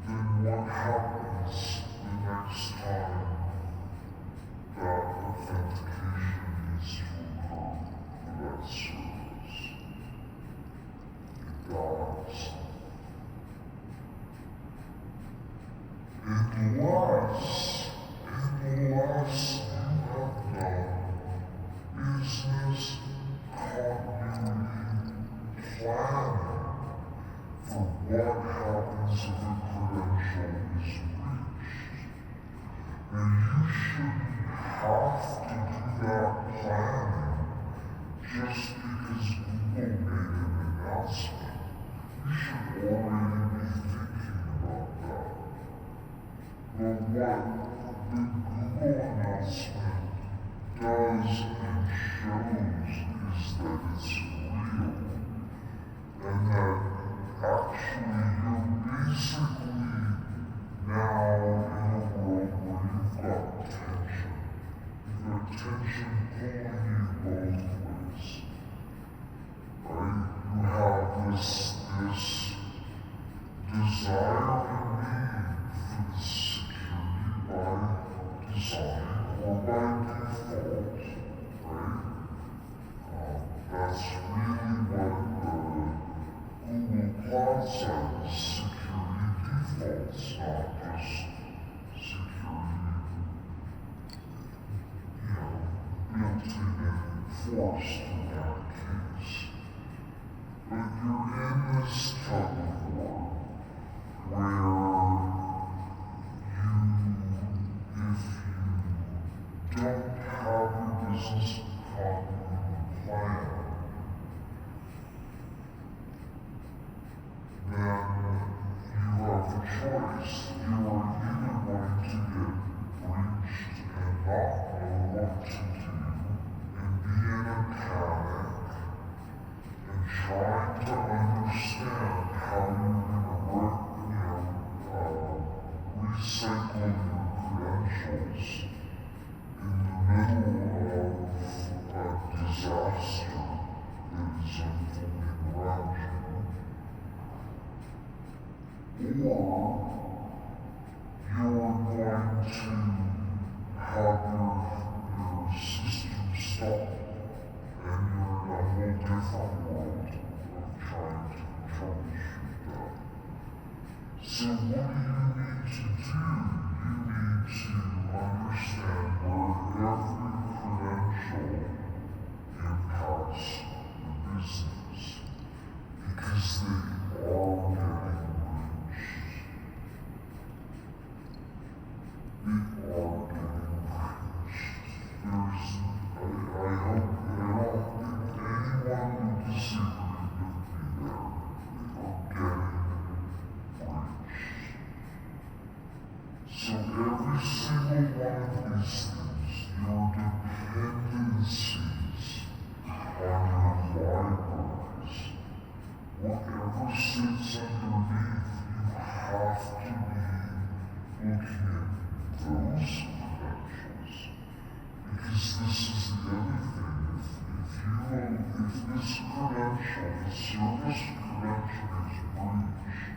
then what happens the next time that authentication needs to occur for that service? It dies. Unless you have done business continuity planning for what happens if a credential is breached. Now you shouldn't have to do that planning just because Google made an announcement. You should already be thinking about that. But what the Google announcement does and shows is that it's real, and that actually you're basically now in a world where you've got tension. You've got tension pulling you both ways, right? You have this desire and need for the security by design or by default, right? That's really what the Google Cloud side is, security defaults, not just security, built-in and enforced in that case. But you're in this tug of war where if you don't have your business continuity plan, then you have a choice. You are either going to get breached and not know what to do and be in a panic and trying to understand how you're going to recycle your credentials in the middle of a disaster that is unfolding around you. Or you're going to have your system stop and you're in a whole different world of trying to troubleshoot that. So what do you need to do? You need to understand where every credential impacts the business, because they are getting breached. They are getting breached. I don't think anyone would disagree with me there. They are getting breached. So every single one of these things, your dependencies on your libraries, whatever sits underneath, you have to be looking at those credentials, because this is this credential, the service credential is breached,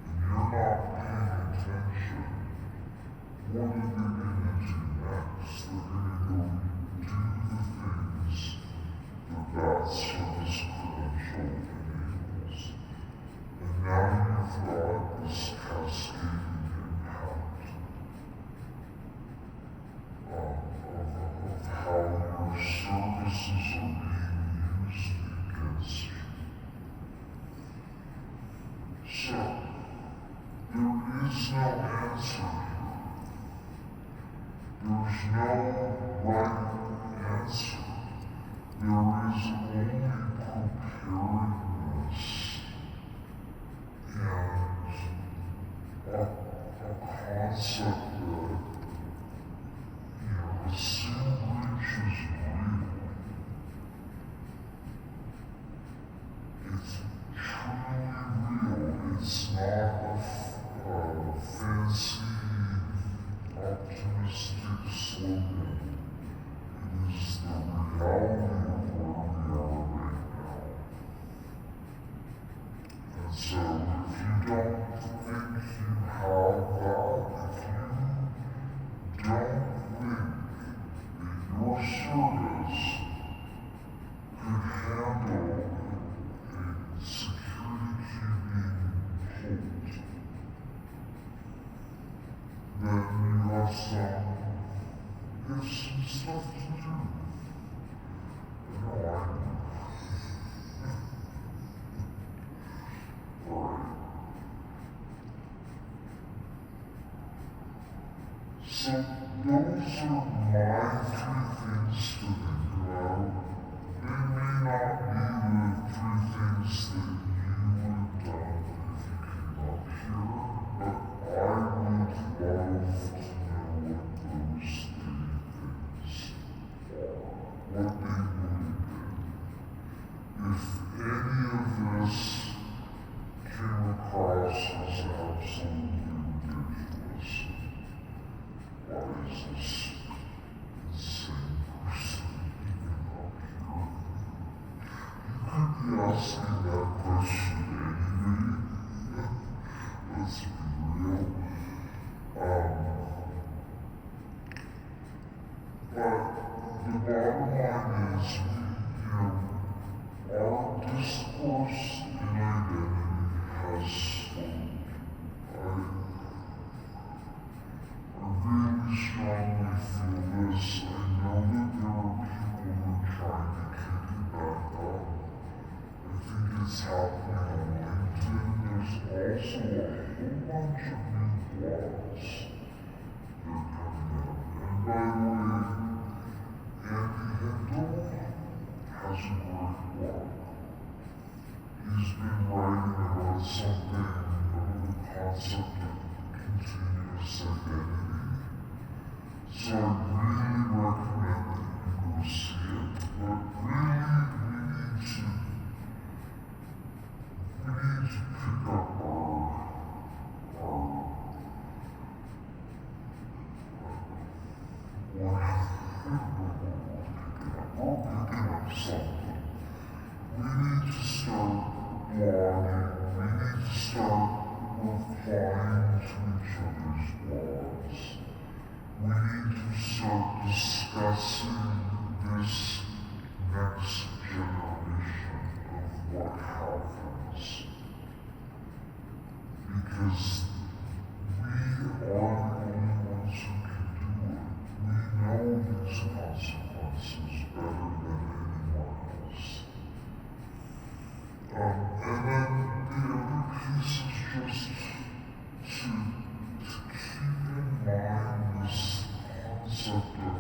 and you're not paying attention, what are they going to do next? They're going to go do the things that service credential enables. And now you've got this cascading impact of how your services are being used against you. So, there is no answer here. There's no right answer. There is only preparedness and a concept that, assume reach is real. It's truly real. It's not a fancy, optimistic slogan. It is the reality of where we are right now. And so if you don't think you have that, if you don't think that your service could handle a security key being pulled, then you have some stuff to do. I know I do. Alright. So those are my three things to think about. They may not be the three things that you would have done if you came up here, but I would love to know what those three things are, what they would have been. If any of this came across as absolutely ridiculous, why is this insane person even up here? You could be asking that question anyway. Let's be real. But the bottom line is, our discourse in identity has slowed. I really strongly feel this. I know that there are people who are trying to kick it back up. I think it's happening on LinkedIn. There's also a whole bunch of new blogs that are coming out. And by the way, Andy Hindle has a great blog. He's been writing about something, about the concept of continuous identity. So I really recommend that you go see it. But really, we need to pick up we're picking up something. We need to start blogging. We need to start replying to each other's blogs. We need to start discussing this next generation of what happens. Because we are the only ones who can do it. We know these consequences better than anyone else. And then the other piece is just to keep in mind this concept of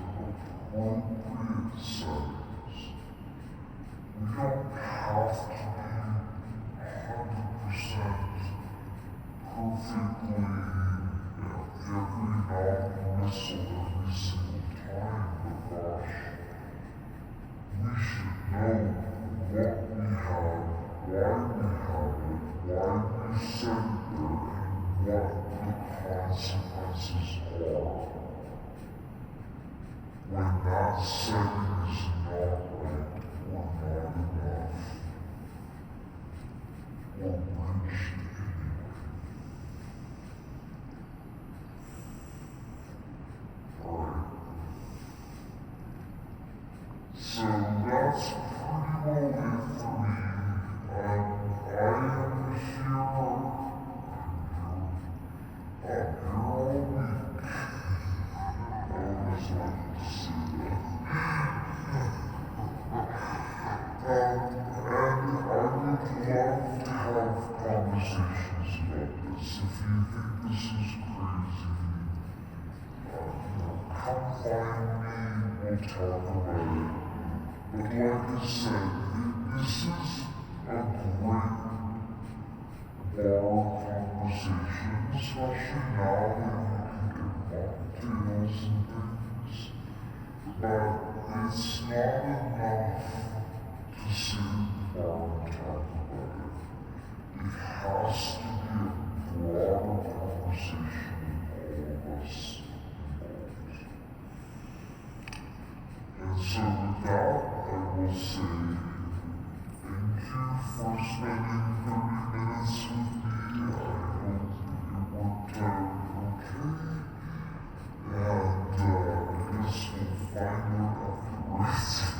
appropriate settings. We don't have to be 100% perfectly, every novel missile every single time, but gosh, we should know what we have, why we have it, why we set it there, and what the consequences are when that setting is not right or not enough. So that's pretty well it for me. I am here. I'm here all week. I always wanted to say that. And I would love to have conversations about this. If you think this is crazy, come find me, we'll talk about it. But like I said, this is a great bar conversation, especially now when you can get mocktails and things. But it's not enough to sit in the bar and talk about it. It has to be a broader conversation with all of us involved. And so with that, I will say thank you for spending 30 minutes with me. I hope it worked out okay. And I guess we'll find out afterwards.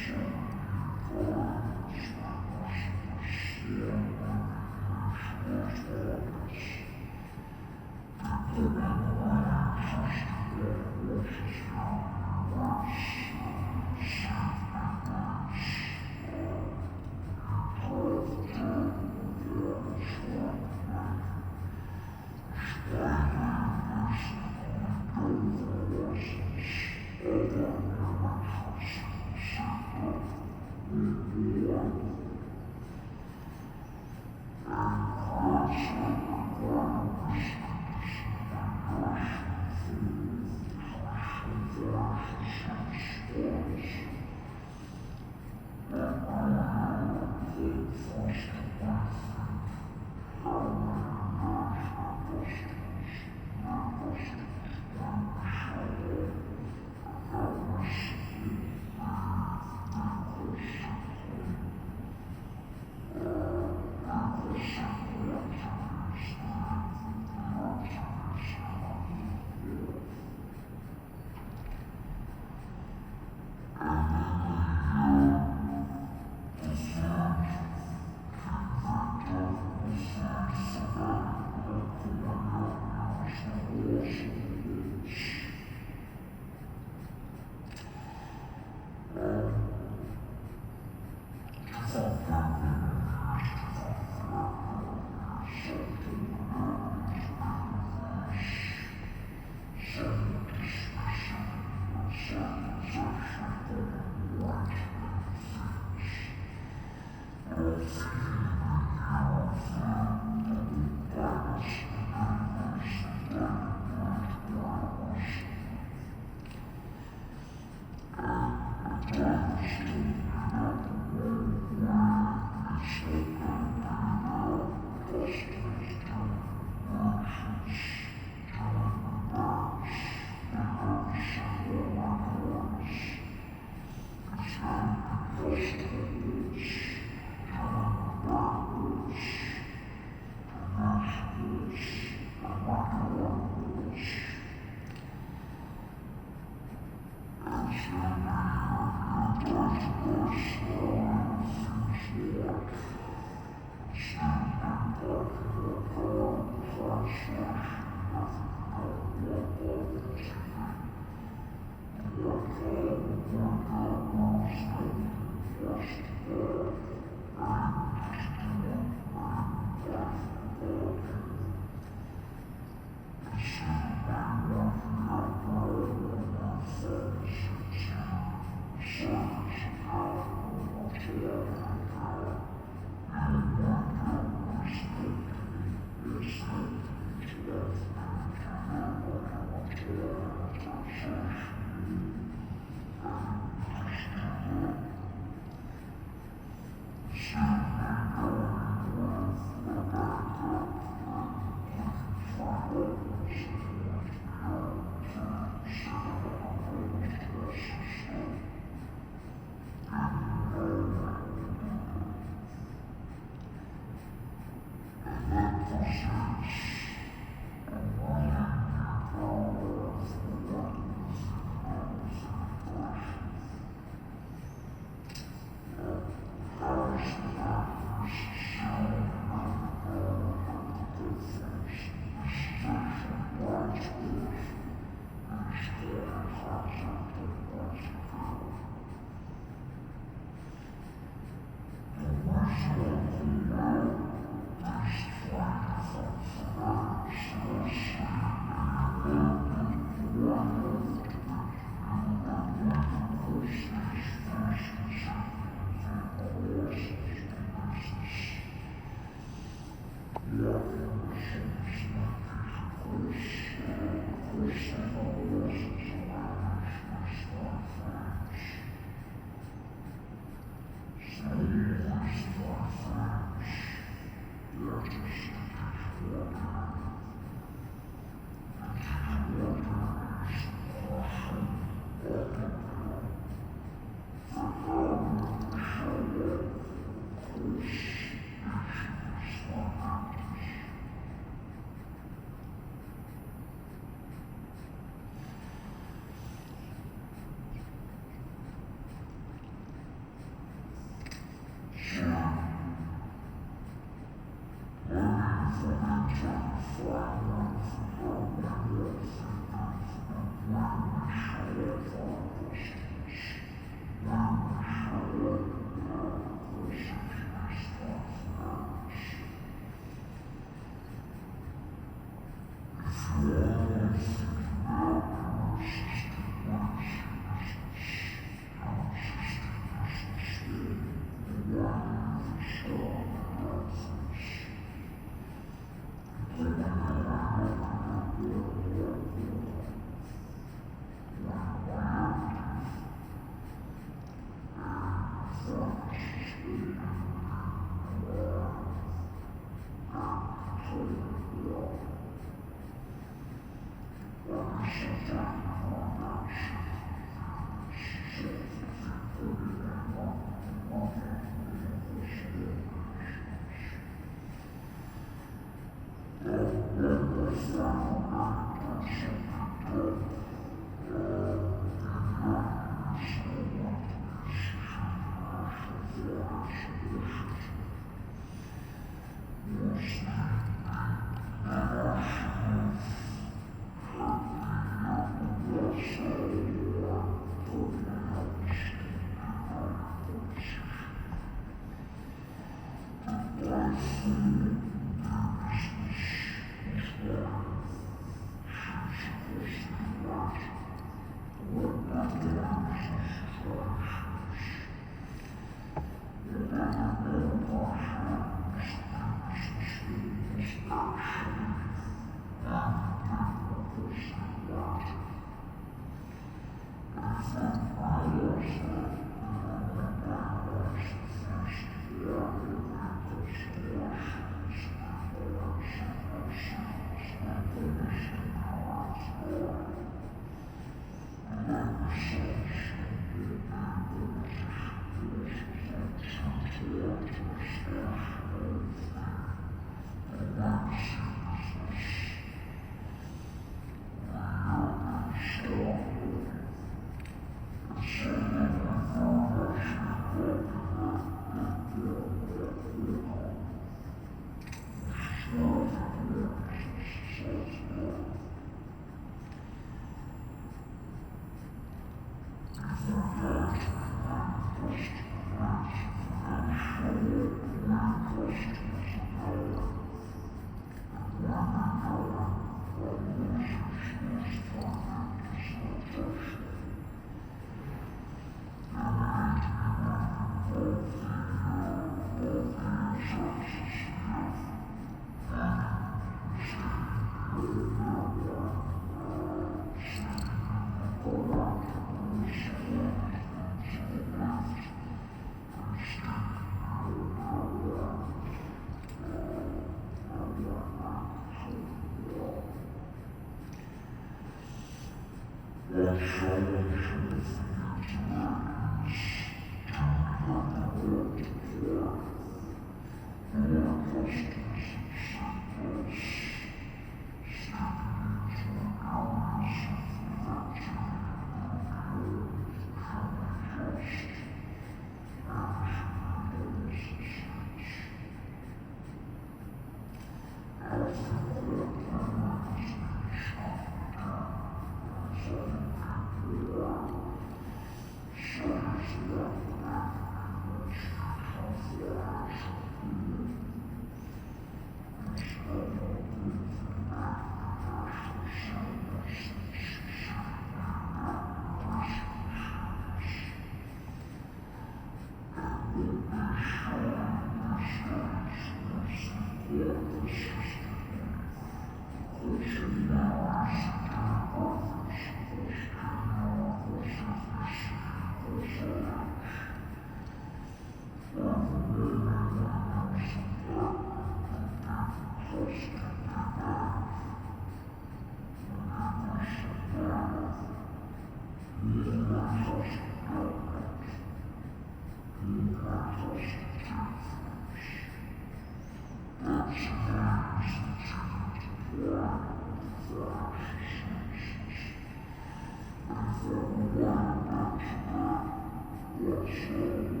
Yes.